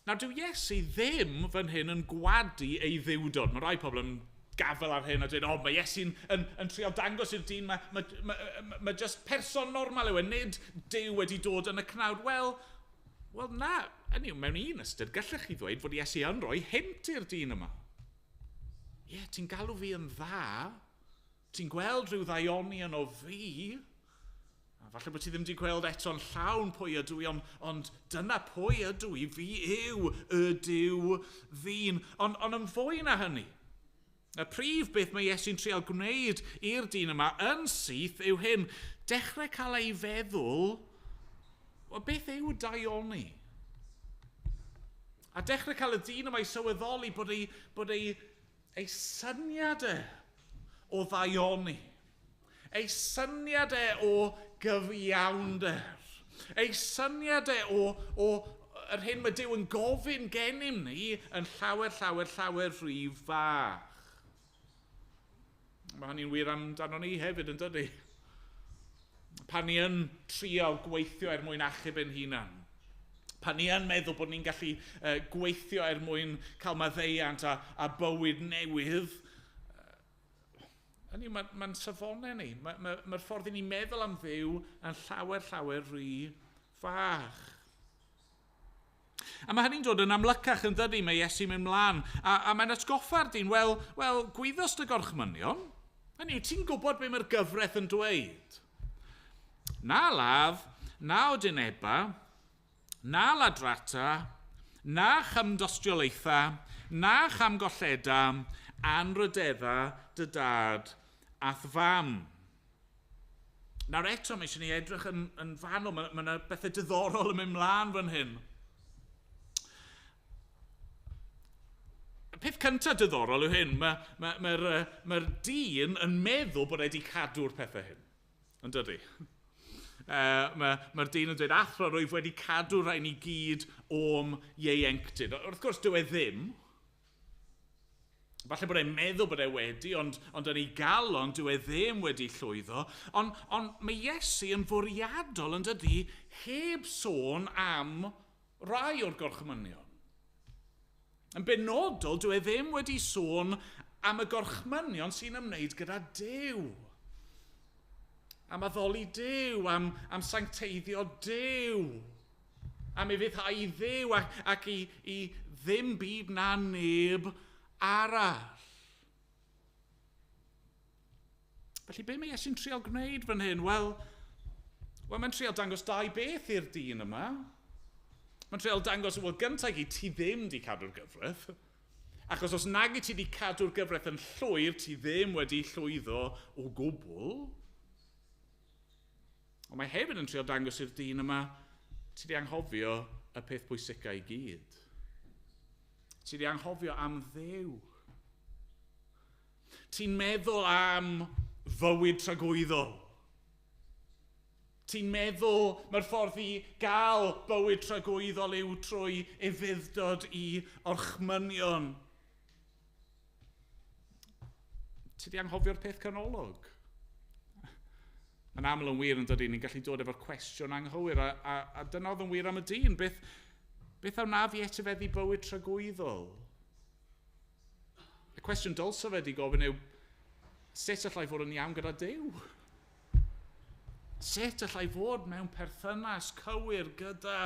Nawr, dyw Iesu ddim fan hyn yn gwadu ei ddiwdod. Mae rai pobl yn gafel ar hyn a dweud, mae Iesu'n yn trio dangos i'r dyn, mae just person normal yw, nid Duw wedi dod yn y cnawd. Wel na, hynny yw, mewn un ystyr, gallech chi ddweud fod Iesu yn rhoi hint i'r dyn yma. Ti'n galw fi yn dda, ti'n gweld rhyw ddaioni yn o fi, a falle bod ti ddim wedi gweld eto'n llawn pwy ydw i, ond dyna pwy ydw i, fi yw y Duw ddyn. Ond yn fwy na hynny, y prif beth mae Iesu'n trial gwneud i'r dyn yma yn syth yw hyn, dechrau cael ei feddwl, o beth yw daioni? A dechrau cael y dyn yma i sylweddoli bod ei syniadau o ddaioni, ei syniadau o gyfiawnder, ei syniadau o yr hyn mae Duw yn gofyn gennym ni yn llawer rhy fach. Mae hynny'n wir amdano ni hefyd yn dydy. Pan ni yn trial gweithio mwyn achub ein hunan, pan ni yn meddwl bod ni'n gallu gweithio mwyn cael maddeuant a bywyd newydd, mae'n safonau ni. Mae'r ffordd i ni meddwl am ddiw yn llawer rhy fach. A mae hynny'n dod yn amlycach yn dydy, mae Iesu mynd mlaen. A mae'n atgoffa'r dyn, wel, gwyddos dy gorchmynion. Hynny yw, ti'n gwybod be mae'r gyfraith yn dweud? Na ladd, na odyneba, na ladrata, na chymdostiolaetha, na chamgolleda, anrydedda dy dad ath fam. Nawr eto, mae eisiau ni edrych yn fanwl, mae yna bethau diddorol yn mynd mlaen fan hyn. Y peth cyntaf diddorol yw hyn, mae'r dyn yn meddwl bod wedi cadw'r pethau hyn. Yn dydy? Mae'r dyn yn dweud, athro rwyf wedi cadw rhain i gyd o'm ieuenctid. Wrth gwrs, dyw e ddim. Falle bod e'n meddwl bod e wedi, ond yn ei galon, dyw e ddim wedi llwyddo. Ond mae Iesu yn fwriadol yn dydy, heb sôn am rai o'r gorchmynion. Yn benodol, dyw e ddim wedi sôn am y gorchmynion sy'n ymwneud gyda Duw. Am addoli Duw, am sancteiddio Duw, am ei fyddhau i Dduw ac i ddim byd na neb arall. Felly, be mae Iesu'n trial gwneud fan hyn? Wel, mae'n trial dangos dau beth i'r dyn yma. Mae'n trial dangos, gyntaf i ti ddim wedi cadw'r gyfraith. Achos os nag i ti wedi cadw'r gyfraith yn llwyr, ti ddim wedi llwyddo o gwbl. Ond mae hefyd yn trial dangos i'r dyn yma, ti wedi anghofio y peth pwysicau i gyd. Ti wedi anghofio am Dduw. Ti'n meddwl am fywyd tragwyddol. Ti'n meddwl mae'r ffordd i gael bywyd tragwyddol yw trwy ufuddod i orchmynion. Ti di anghofio'r peth canolog? Yn aml yn wir yn dydy, ni'n gallu dod efo'r cwestiwn anghywir, a dyna oedd yn wir am y dyn. Beth aw na fi etifeddu bywyd tragwyddol? Y cwestiwn dylse fe di gofyn yw, sut allai fod yn iawn gyda Duw? Sut allai fod mewn perthynas cywir gyda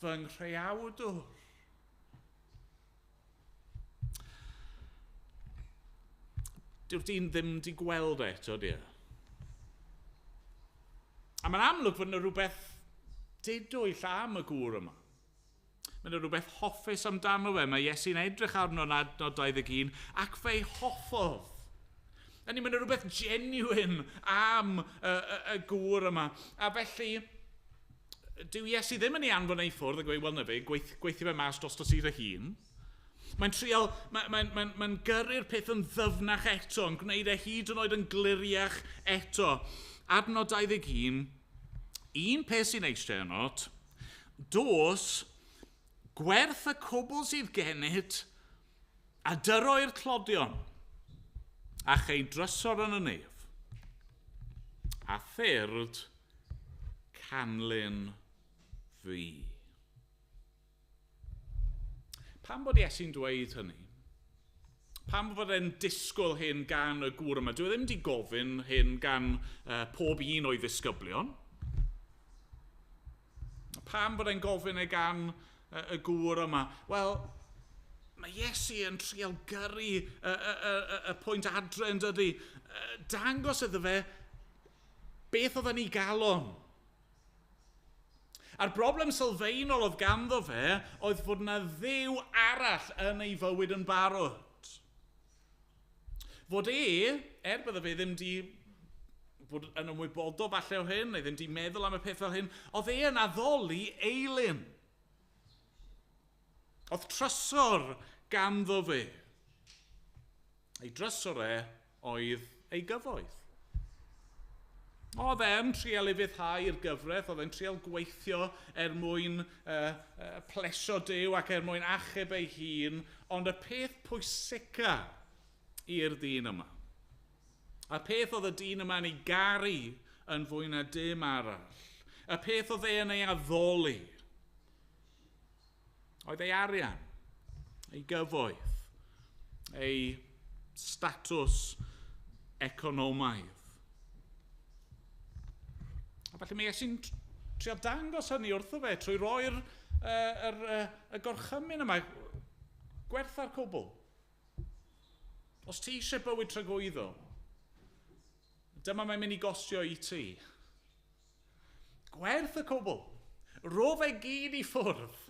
fy nghreawdwr? Dyw'r dyn ddim di gweld eto, di? A mae'n amlwg fod yna rhywbeth didwyll am y gŵr yma. Mae yna rhywbeth hoffus amdano fe. Mae Iesu'n edrych arno yn adnod 21 ac fe'i hoffodd. Mae yna rhywbeth genuine am y gŵr yma. A felly, dyw Iesu ddim yn ei anfon ei ffwrdd a gweud, wel na fe, gweithio fe mas dros sydd y hun. Mae'n trial, mae'n gyrru'r peth yn ddyfnach eto, yn gwneud e hyd yn oed yn gliriach eto. Adnod 21, un peth sy'n eistedd yno, dos gwerth y cwbl sydd gennyt a dyroi'r clodion a chei drysor yn y nef a thyrd canlyn fi. Pam bod Iesu'n dweud hynny? Pam bod e'n disgwyl hyn gan y gŵr yma? Dwi ddim wedi gofyn hyn gan pob un o'i ddisgyblion. Pam bod e'n gofyn e gan y gŵr yma? Wel, mae Iesu yn trial gyrru y pwynt adre yn dydy. Dangos iddo fe beth oedd yn ei galon. A'r broblem sylfaenol oedd ganddo fe oedd fod yna dduw arall yn ei fywyd yn barod. Fod bydde fe ddim di bod yn ymwybodol falle o hyn, neu ddim di meddwl am y peth fel hyn, oedd yn addoli eilyn. Oedd trysor ganddo fe. Ei drysor oedd ei gyfoeth. Oedd e'n trial ufuddhau'r gyfraith, oedd e'n trial gweithio mwyn plesio Duw ac mwyn achub ei hun, ond y peth pwysica i'r dyn yma. A peth oedd y dyn yma'n ei garu yn fwy na dim arall. Y peth oedd e'n ei addoli oedd ei arian, ei gyfoeth, ei statws economaidd. A felly mae Iesu'n trio dangos hynny wrtho fe trwy roi'r gorchymyn yma, gwerth ar cwbl. Os ti eisiau bywyd tragwyddol, dyma mae'n mynd i gostio i ti. Gwerth y cwbl, ro fe gyd i ffwrdd.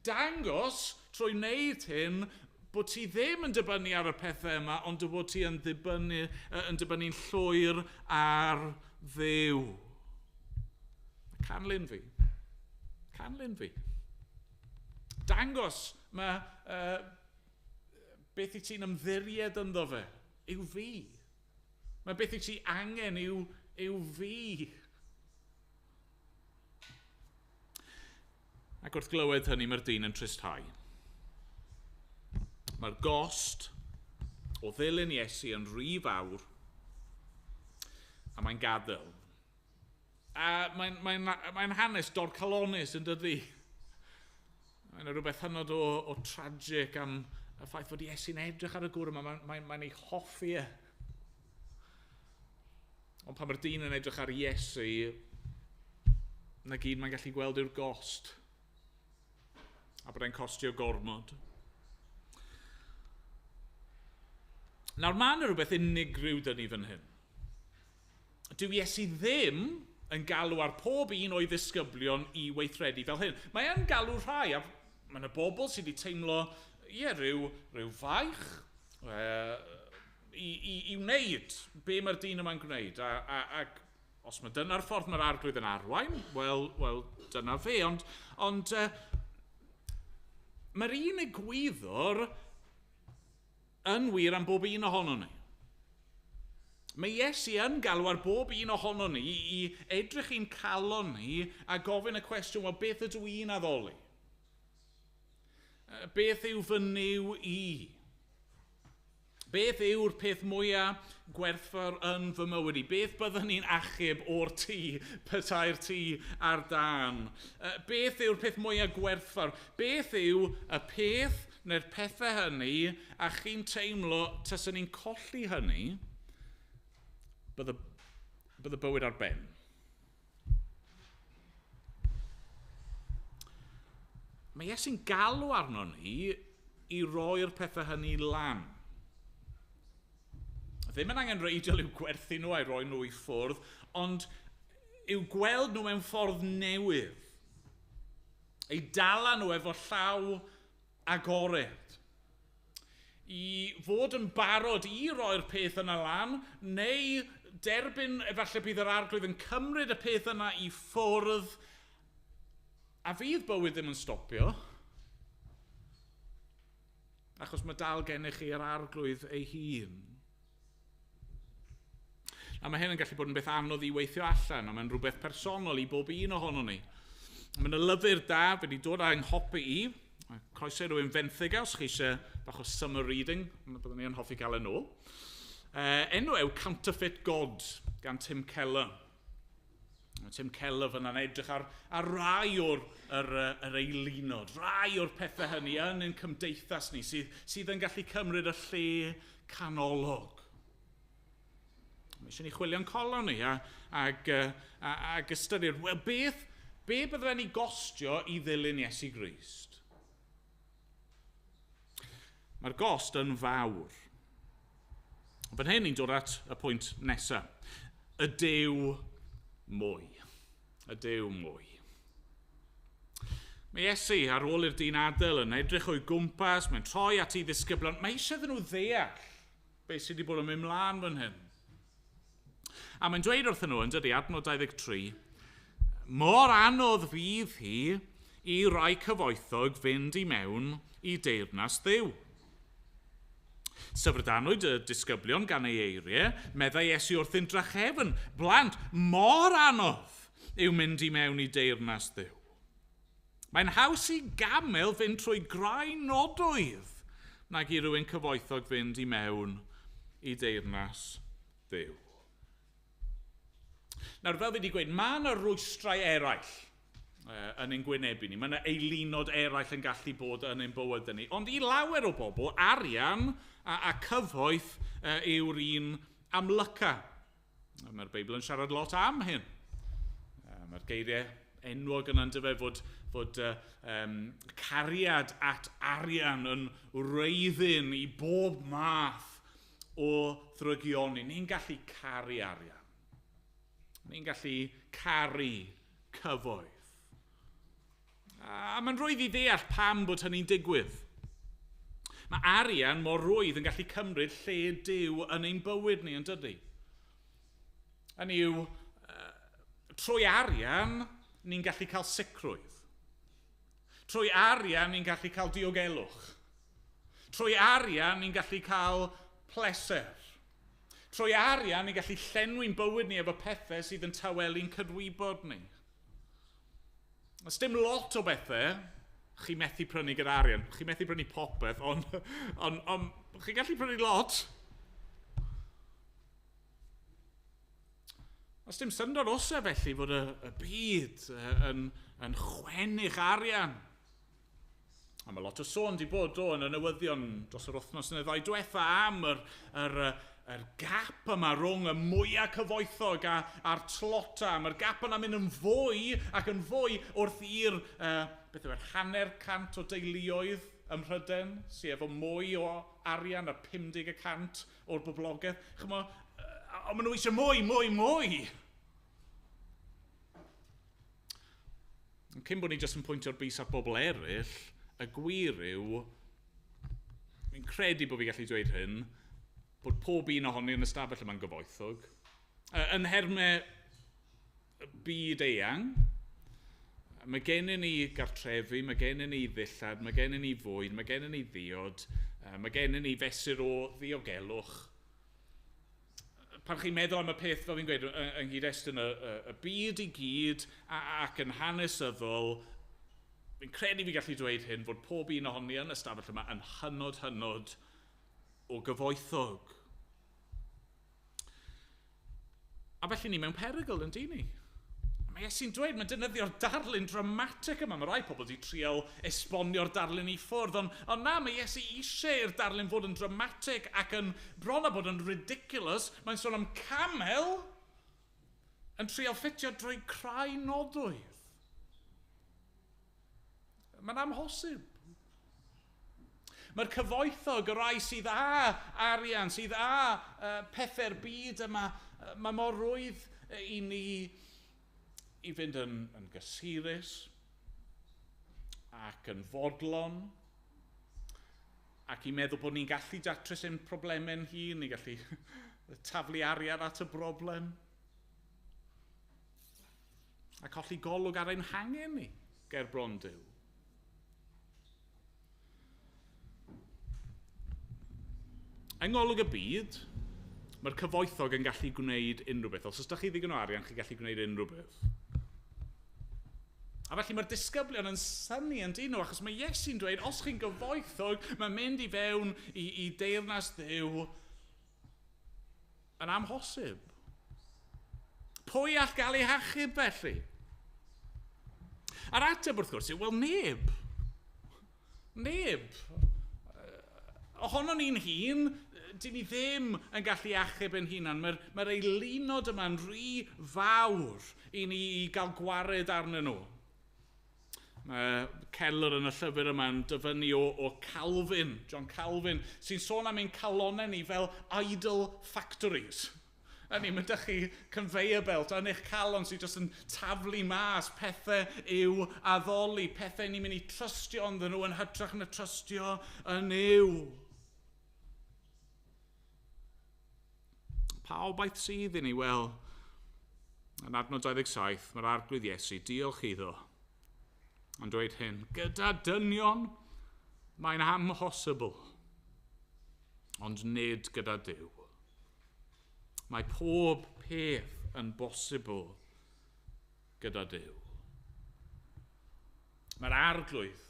Dangos trwy wneud hyn bod ti ddim yn dibynnu ar y pethau yma, ond bod ti yn dibynnu'n llwyr ar Dduw. Canlyn fi. Canlyn fi. Dangos beth i ti'n ymddiried ynddo fe yw fi. Mae beth i ti angen yw fi. Ac wrth glywed hynny, mae'r dyn yn tristau. Mae'r gost o ddilyn Iesu yn rhy fawr, a mae'n gadael. A mae'n hanes dorcalonus yn dydy. Mae'n rhywbeth hynod o tragic am y ffaith fod Iesu'n edrych ar y gŵr yma, mae'n ei hoffi e. Ond pan mae'r dyn yn edrych ar Iesu, na gyd mae'n gallu gweld yw'r gost. A bod e'n costio gormod. Nawr, mae yna rhywbeth unigryw dyn ni fan hyn. Dyw Iesu ddim yn galw ar pob un o'i ddisgyblion i weithredu fel hyn. Mae e'n galw rhai, a mae yna bobl sydd wedi teimlo, rhyw faich i wneud be mae'r dyn yma'n gwneud. Ac os mae dyna'r ffordd mae'r arglwydd yn arwain, wel dyna fe. Ond mae'r un egwyddor yn wir am bob un ohono ni. Mae Iesu yn galw ar bob un ohono ni i edrych i'n calon ni a gofyn y cwestiwn, wel, beth ydw i'n addoli? Beth yw fy niw i? Beth yw'r peth mwyaf gwerthfawr yn fy mywyd i? Beth byddwn ni'n achub o'r tŷ, petai'r tŷ ar dan? Beth yw'r peth mwyaf gwerthfawr? Beth yw y peth neu'r pethau hynny a chi'n teimlo tasyn ni'n colli hynny, bydd y bywyd ar ben? Mae Iesu'n galw arno ni i roi'r pethau hynny lan. Ddim yn angenreidiol i'w gwerthu nhw a'i roi nhw i ffwrdd, ond i'w gweld nhw mewn ffordd newydd. Ei dala nhw efo llaw agored. I fod yn barod i roi'r peth yna lan, neu derbyn efallai bydd yr arglwydd yn cymryd y peth yna i ffwrdd, a fydd bywyd ddim yn stopio, achos mae dal gennych chi yr arglwydd ei hun. A mae hyn yn gallu bod yn beth anodd i weithio allan, a mae'n rhywbeth personol i bob un ohono ni. Mae'n y lyfr da, fe wedi dod â'n hopi i, croeso rhywun fenthyg os chi eisiau bach o summer reading, byddwn ni yn hoffi gael yn ôl. Enw yw Counterfeit God, gan Tim Keller. Tim Keller fyna'n edrych ar rai o'r eilinod, rai o'r pethau hynny yn ein cymdeithas ni, sydd yn gallu cymryd y lle canolog. Mae eisiau ni chwilio'n colon ni ag ystyried, wel, be byddai'n ni gostio i ddilyn Iesu Grist? Mae'r gost yn fawr. Fan hyn ni'n dod at y pwynt nesaf. Y Duw mwy. Y Duw mwy. Mae Iesu ar ôl i'r dyn adael yn edrych o'i gwmpas, mae'n troi at ei ddisgyblion. Mae eisiau iddyn nhw ddeall beth sydd wedi bod yn mynd mlaen fan hyn. A mae'n dweud wrthyn nhw yn dydy adnod 23, mor anodd fydd hi i rai cyfoethog fynd i mewn i deyrnas Dduw. Syfrydanwyd y disgyblion gan ei eiriau, meddai Iesu wrthyn drachefn, blant, mor anodd yw mynd i mewn i deyrnas Dduw. Mae'n haws i gamel fynd trwy grai nodwydd nag i rywun cyfoethog fynd i mewn i deyrnas Dduw. Nawr, fel fi wedi gweud, mae yna rwystrau eraill yn ein gwynebu ni. Mae yna eilinod eraill yn gallu bod yn ein bywydau ni. Ond i lawer o bobl, arian a cyfoeth yw'r un amlyca. Mae'r Beibl yn siarad lot am hyn. Mae'r geiriau enwog yn yndyfe fod cariad at arian yn wreiddyn i bob math o ddrygioni. Ni'n gallu caru arian. Ni'n gallu caru cyfoeth. A mae'n rwydd i ddeall pam bod hynny'n digwydd. Mae arian mor rwydd yn gallu cymryd lle Duw yn ein bywyd ni, yn dydy. Hynny yw, trwy arian, ni'n gallu cael sicrwydd. Trwy arian, ni'n gallu cael diogelwch. Trwy arian, ni'n gallu cael pleser. Trwy arian, ni'n gallu llenwi'n bywyd ni efo pethau sydd yn tawelu'n cydwybod ni. Oes dim lot o bethau chi methu prynu gyda arian. Chi methu prynu popeth, ond chi'n gallu prynu lot. Oes dim syndod osa felly fod y byd yn chwennu'ch arian. A mae lot o sôn di bod yn y newyddion dros yr wythnos yn y ddau diwetha am yr gap yma rhwng y mwyaf cyfoethog a'r tlota. Mae'r gap yna'n mynd yn fwy ac yn fwy wrth i'r beth yw'r 100% o deuluoedd ym Mhryden sydd efo mwy o arian ar 50% o'r boblogaeth. Ond maen nhw eisiau mwy. Cyn bod ni jyst yn pwyntio'r bys at bobl eraill, y gwir yw, mi'n credu bod fi gallu dweud hyn, bod pob un ohoni yn ystafell yma'n gyfoethog. Yn hermau byd eang, mae gennym ni gartrefi, mae gennym ni ddillad, mae gennym ni fwyd, mae gennym ni ddiod, mae gennym ni fesur o ddiogelwch. pan chi'n meddwl am y peth, fel fi'n gweud, yng nghyd-destun y byd i gyd ac yn hanesyddol, fi'n credu fi gallu dweud hyn fod pob un ohoni yn y stafell yma yn hynod o gyfoethog. A felly ni mewn perygl yn dyn ni. Mae Iesu'n dweud, mae'n defnyddio'r darlun dramatig yma. Mae rai pobl wedi trial esbonio'r darlun i ffwrdd, ond na, mae Iesu eisiau'r darlun fod yn dramatig ac yn bron a bod yn ridiculous. Mae'n sôn am camel yn trial ffitio drwy crai nodwydd. Mae'n amhosib. Mae'r cyfoethog, y rai sydd â arian, sydd â pethau'r byd yma, mae mor rwydd i ni i fynd yn gysurus ac yn fodlon ac i meddwl bod ni'n gallu datrys ein problemau'n hun, ni'n gallu taflu arian at y broblem a colli golwg ar ein hangen ni ger bron Duw. Yng ngolwg y byd, mae'r cyfoethog yn gallu gwneud unrhyw beth. Os ydych chi ddigon o arian, chi'n gallu gwneud unrhyw beth. A felly mae'r disgyblion yn synnu yn dyn nhw, achos mae Iesu'n dweud, os chi'n gyfoethog, mae'n mynd i fewn i deyrnas Dduw yn amhosib. Pwy all gael ei hachub felly? A'r ateb wrth gwrs yw, wel, neb. Neb. Ohono ni'n hun, dyn ni ddim yn gallu achub yn hunan. Mae'r eilunod yma'n rhy fawr i ni gael gwared arnyn nhw. Mae Keller yn y llyfr yma'n dyfynnu o Calvin, John Calvin, sy'n sôn am ein calonau ni fel idol factories. Hynny, mae ydych chi conveyor belt yn eich calon sy'n jyst yn taflu mas pethau i'w addoli, pethau ni'n mynd i trystio ynddyn nhw yn hytrach na trystio yn yw. Pa obaith sydd i ni? Wel, yn adnod 27, mae'r arglwydd Iesu, diolch iddo, ond dweud hyn, gyda dynion, mae'n amhosibl, ond nid gyda Duw. Mae pob peth yn bosibl gyda Duw. Mae'r arglwydd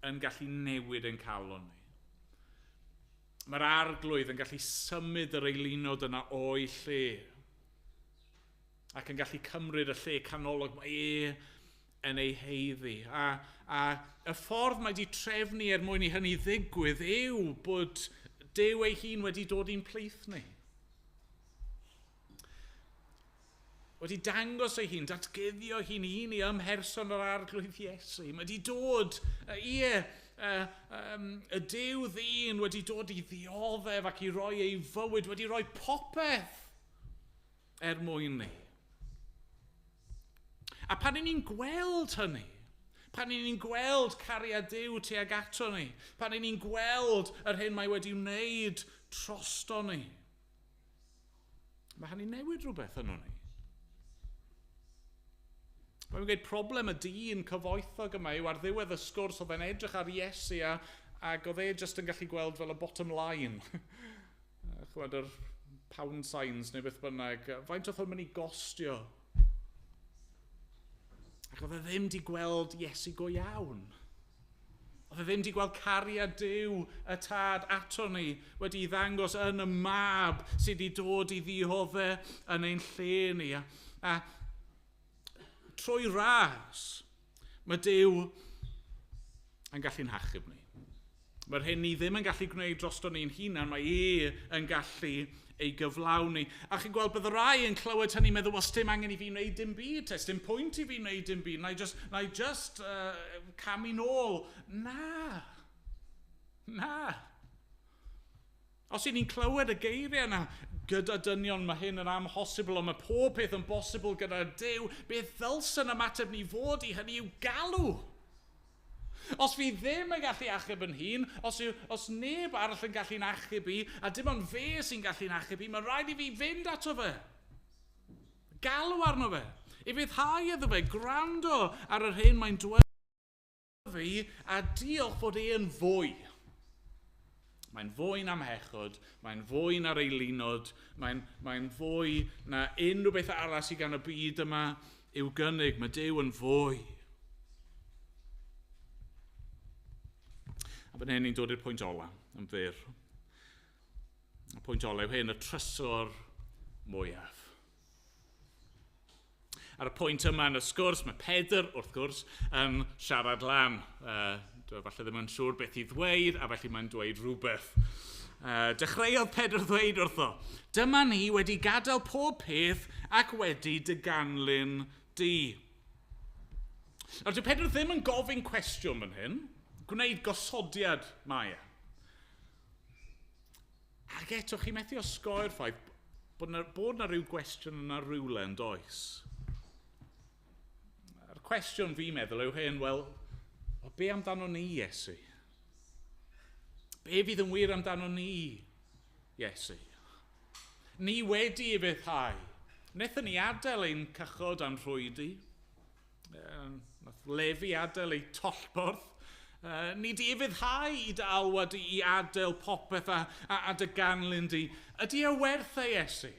yn gallu newid ein calon ni. Mae'r arglwydd yn gallu symud yr eilunod yna o'i lle ac yn gallu cymryd y lle canolog mae yn ei heiddi. A y ffordd mae wedi trefnu mwyn i hynny ddigwydd yw bod Duw ei hun wedi dod i'n plith ni. Wedi dangos ei hun, datguddio hi'n hun i ymherson yr arglwydd Iesu. Mae wedi dod, y Duw ddyn wedi dod i ddioddef ac i roi ei fywyd, wedi rhoi popeth mwyn ni. A pan ni'n gweld hynny, pan ni'n gweld cariad Duw tuag ato ni, pan ni'n gweld yr hyn mae wedi wneud trosto ni, mae hynny'n newid rhywbeth yno ni. Mae'n gweud problem y dyn cyfoethog yma yw ar ddiwedd y sgwrs oedd e'n edrych ar Iesu ac oedd e jyst yn gallu gweld fel y bottom line. Chwed yr pound signs neu beth bynnag. Faint oedd hwn mynd i gostio? Ac oedd e ddim di gweld Iesu go iawn. Oedd e ddim di gweld cariad Duw y tad ato ni wedi i ddangos yn y mab sydd wedi dod i ddioddau yn ein lle ni. A trwy ras, mae Duw yn gallu'n hachub ni. Mae'r hyn ni ddim yn gallu gwneud drosto ni'n hunan, mae yn gallu ei gyflawni. A chi'n gweld bydd y rai yn clywed hynny meddwl, os dim angen i fi wneud dim byd, tes dim pwynt i fi wneud dim byd, na i just camu nôl. Na. Os i ni'n clywed y geiriau yna, gyda dynion mae hyn yn amhosibl, ond mae pob peth yn bosibl gyda Duw, beth ddylsyn ymateb ni fod i hynny yw galw. Os fi ddim yn gallu achub yn hun, os neb arall yn gallu'n achub i, a dim ond fe sy'n gallu'n achub i, mae rhaid i fi fynd ato fe. Galw arno fe. I fyddhau iddo fe, gwrando ar yr hyn mae'n dweud fi, a diolch bod e'n fwy. Mae'n fwy na mhechod, mae'n fwy na'r eilinod, mae'n fwy na unrhyw beth arall sydd gan y byd yma i'w gynnig, mae Duw yn fwy. A fan hyn ni'n dod i'r pwynt ola, yn fyr. Y pwynt ola yw hyn, y trysor mwyaf. Ar y pwynt yma yn y sgwrs, mae Pedr, wrth gwrs, yn siarad lan. Falle ddim yn siŵr beth i ddweud, a felly mae'n dweud rhywbeth. Dechreuodd Pedr ddweud wrtho, dyma ni wedi gadael pob peth ac wedi dy ganlyn di. Nawr, dyw Pedr ddim yn gofyn cwestiwn fan hyn, gwneud gosodiad mae e. Ac eto, chi methu osgoi'r ffaith bod na rhyw gwestiwn yna rhywle yn does. Yr cwestiwn fi'n meddwl yw hyn, wel, be amdano ni, Iesu? Be fydd yn wir amdano ni, Iesu? Ni wedi ei fyddhau. Wnaethon ni adael ein cychod am rhwydi. Nath Lefi adael ei tollborth. Ni di ei fyddhau i dy alwad i adael popeth a dy ganlyn di. Ydy e werth ei, Iesu?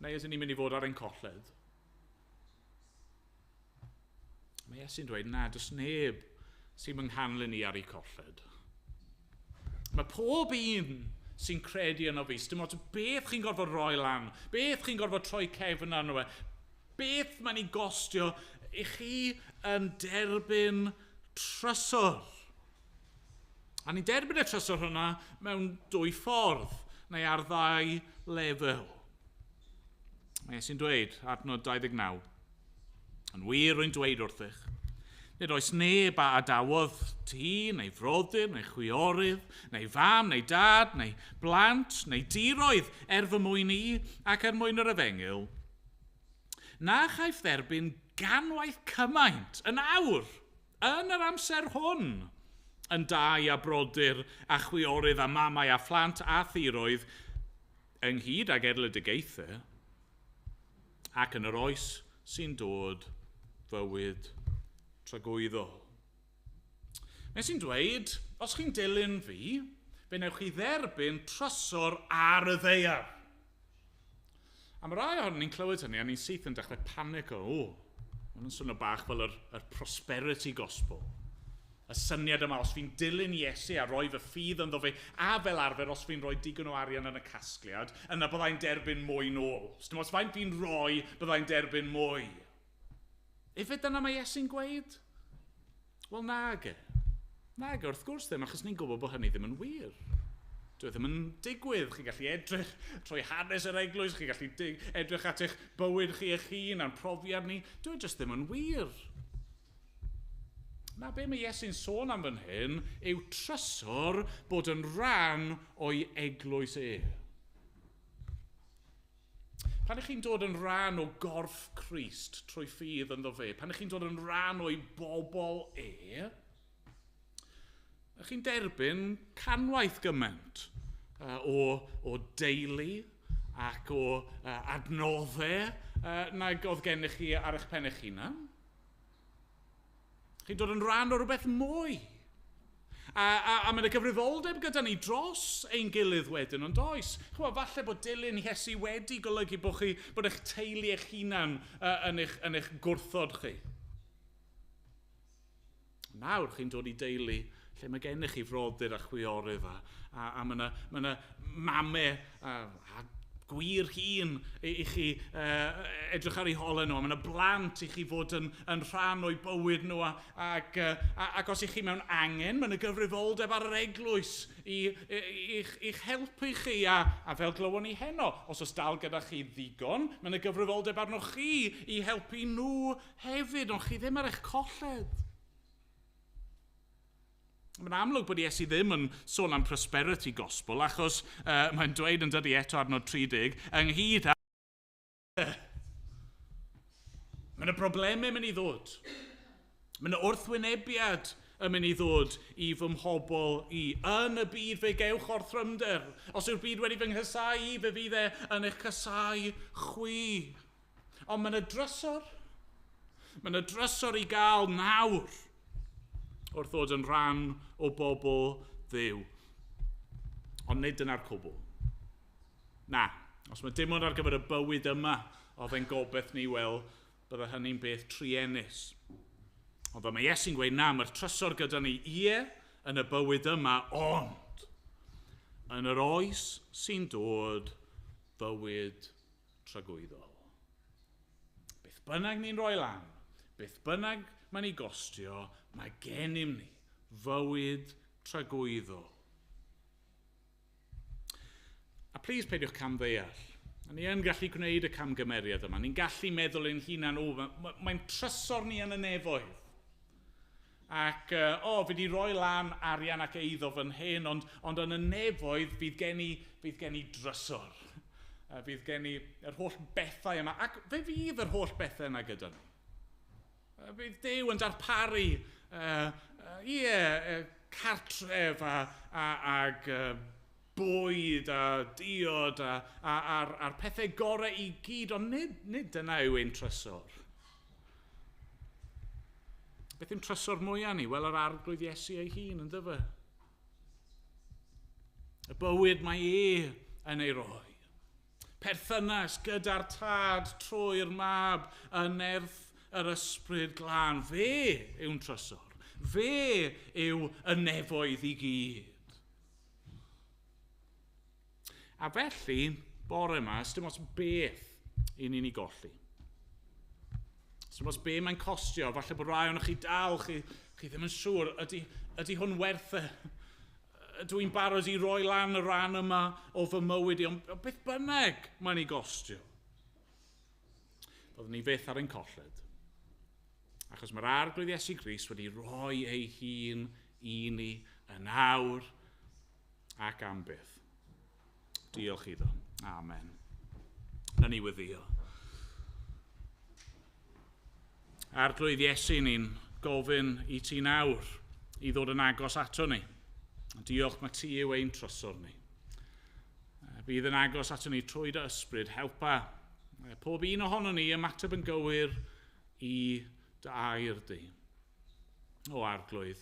Neu ydyn ni'n mynd i fod ar ein colled? Mae Iesu'n dweud, na, does neb sy'n yng nghanlyn ni ar ei colled. Mae pob un sy'n credu yno fi, dim ond beth chi'n gorfod roi lan, beth chi'n gorfod troi cefn arno fe, beth mae'n ei gostio i chi yn derbyn trysor. A ni'n derbyn y trysor hwnna mewn dwy ffordd, neu ar ddau lefel. Mae Iesu'n dweud, adnod 29, yn wir rwy'n dweud wrthych, nid oes neb a adawodd ti, neu frodyr, neu chwiorydd, neu fam, neu dad, neu blant, neu diroedd fy mwyn i ac mwyn yr efengil. Na chaiff dderbyn ganwaith cymaint yn awr yn yr amser hwn yn dau a brodyr a chwiorydd a mamau a phlant a thiroedd ynghyd ag erledigaethau ac yn yr oes sy'n dod fywyd tragwyddo. Mae sy'n dweud, os chi'n dilyn fi, fe newch chi dderbyn trysor ar y ddeiar. A mae rai ohonyn ni'n clywed hynny, a ni'n syth yn dechrau panico. Mae'n swnio bach fel yr prosperity gospel. Y syniad yma, os fi'n dilyn Iesu a roi fy ffydd ynddo fe, a fel arfer os fi'n rhoi digon o arian yn y casgliad, yna byddai'n derbyn mwy nôl. Os faint fi'n rhoi, byddai'n derbyn mwy. Efyd dyna mae Iesu'n gweud? Wel, nag e. Nag e, wrth gwrs ddim, achos ni'n gwybod bod hynny ddim yn wir. Dwi ddim yn digwydd. Chi'n gallu edrych trwy hanes yr eglwys, chi'n gallu edrych at eich bywyd chi eich hun a'n profiad ni. Dwi jyst ddim yn wir. Na, be mae Iesu'n sôn am fan hyn yw trysor bod yn rhan o'i eglwys e. Pan ych chi'n dod yn rhan o gorff Crist trwy ffydd ynddo fe, pan ych chi'n dod yn rhan o'i bobl e, ych chi'n derbyn canwaith gymaint o deulu ac o adnoddau nag oedd gennych chi ar eich pen eich hunan. Chi'n dod yn rhan o rhywbeth mwy. A mae'n y gyfrifoldeb gyda ni dros ein gilydd wedyn, ond oes. Chwa, falle bod dilyn Iesu wedi golygu bod eich teulu eich hunan yn eich gwrthod chi. Nawr chi'n dod i deulu lle mae gennych chi frodyr a chwiorydd a mae yna mamau a gwir hun i chi edrych ar ei holau nhw. Mae yna blant i chi fod yn rhan o'i bywyd nhw ac os ych chi mewn angen, mae yna gyfrifoldeb ar yr eglwys i'ch helpu chi a fel glywon ni heno, os oes dal gyda chi ddigon, mae yna gyfrifoldeb arnoch chi i helpu nhw hefyd, ond chi ddim ar eich colled. Mae'n amlwg bod Iesu ddim yn sôn am prosperity gospel, achos mae'n dweud yn dydi eto adnod 30, ynghyd â... Mae'n y broblemau mynd i ddod. Mae'n y wrthwynebiad yn mynd i ddod i fy mhobl i. Yn y byd fe gewch o'r thrymder. Os yw'r byd wedi fy nghysau i, fe fydd e yn eich cysau chwi. Ond mae'n y drysor. Mae'n y drysor i gael nawr. wrth ddod yn rhan o bobl Dduw. Ond nid dyna'r cwbl. Na, os mae dim ond ar gyfer y bywyd yma oedd e'n gobeith ni, wel, bydde hynny'n beth triennus. Ond mae Iesu'n gweud, na, mae'r trysor gyda ni yn y bywyd yma, ond yn yr oes sy'n dod bywyd tragwyddol. Beth bynnag ni'n rhoi lan, beth bynnag mae'n ei gostio, mae gennym ni fywyd tragwyddol. A plis peidiwch camddeall. Ni yn gallu gwneud y camgymeriad yma. Ni'n gallu meddwl yn hunan, mae'n trysor ni yn y nefoedd. Ac, fi wedi rhoi lan arian ac eiddo fan hyn, ond yn y nefoedd fydd gen i drysor. Fydd gen i yr holl bethau yma. Ac fe fydd yr holl bethau yna gyda ni. Bydd Duw yn darparu cartref ag bwyd a diod a'r pethau gorau i gyd, ond nid dyna yw ein trysor. Beth yw'n trysor mwyaf ni? Wel, yr arglwydd Iesu ei hun, yn dyfa. Y bywyd mae yn ei roi. Perthynas gyda'r tad, trwy'r mab, y nerth, yr ysbryd glân. Fe yw'n trysor. Fe yw y nefoedd i gyd. A felly, bore yma, ysdim os beth i ni'n ei golli. Ysdim os be mae'n costio, falle bod rai o'ch chi dal, chi ddim yn siŵr, ydy hwn werth e? Ydw i'n barod i roi lan y rhan yma o fy mywyd i, ond beth bynnag mae'n ei gostio. Byddwn ni fyth ar ein colled. Achos mae'r arglwydd Iesu Grist wedi rhoi ei hun i ni yn awr ac am byth. Diolch iddo. Amen. Na ni weddio. Arglwydd Iesu, ni'n gofyn i ti nawr i ddod yn agos ato ni. Diolch mae ti yw ein trysor ni. Bydd yn agos ato ni trwy dy ysbryd, helpa pob un ohono ni ymateb yn gywir i dy air di. O arglwydd,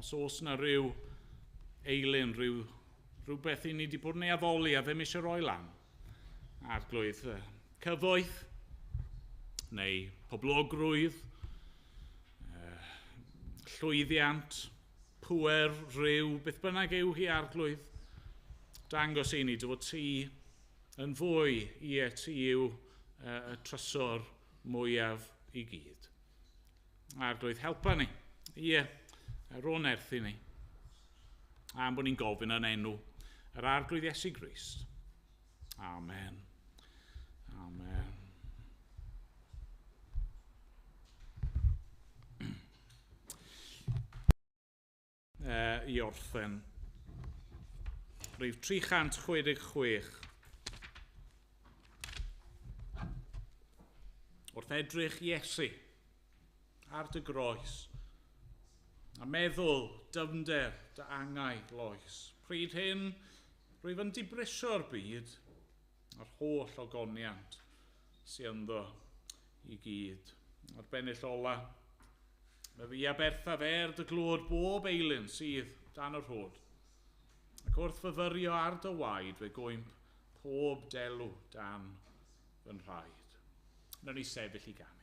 os oes yna rhyw eilyn, rhywbeth i ni wedi bod yn ei addoli a fe mi eisiau roi lan. Arglwydd cyfoeth, neu poblogrwydd, llwyddiant, pwer, rhyw, beth bynnag yw hi arglwydd. Dangos i ni dy fod ti yn fwy, ti yw y trysor mwyaf i gyd. Arglwydd, helpa ni, ro nerth i ni. Am bod ni'n gofyn yn enw yr arglwydd Iesu Grist. Amen. Amen. I orffen. Rhif 366. Wrth edrych Iesu ar dy groes, a meddwl dyfnder dy angau loes. Pryd hyn, rwyf yn dibrisio'r byd, a'r holl ogoniant sy'n ynddo i gyd. Ar bennill ola, mae fi a berthaf dy glwod bob eilyn sydd dan yr hod. Ac wrth fyfyrio ar dy waed, fe gwymp pob delw dan fy nhraed. Nawr ni sefyll i ganu.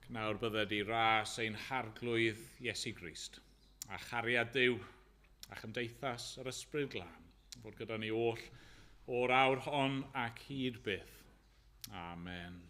Nawr bydde di ras ein harglwydd Iesu Grist, a chariad Duw, a chymdeithas yr ysbryd glân, fod gyda ni oll o'r awr hon ac hyd byth. Amen.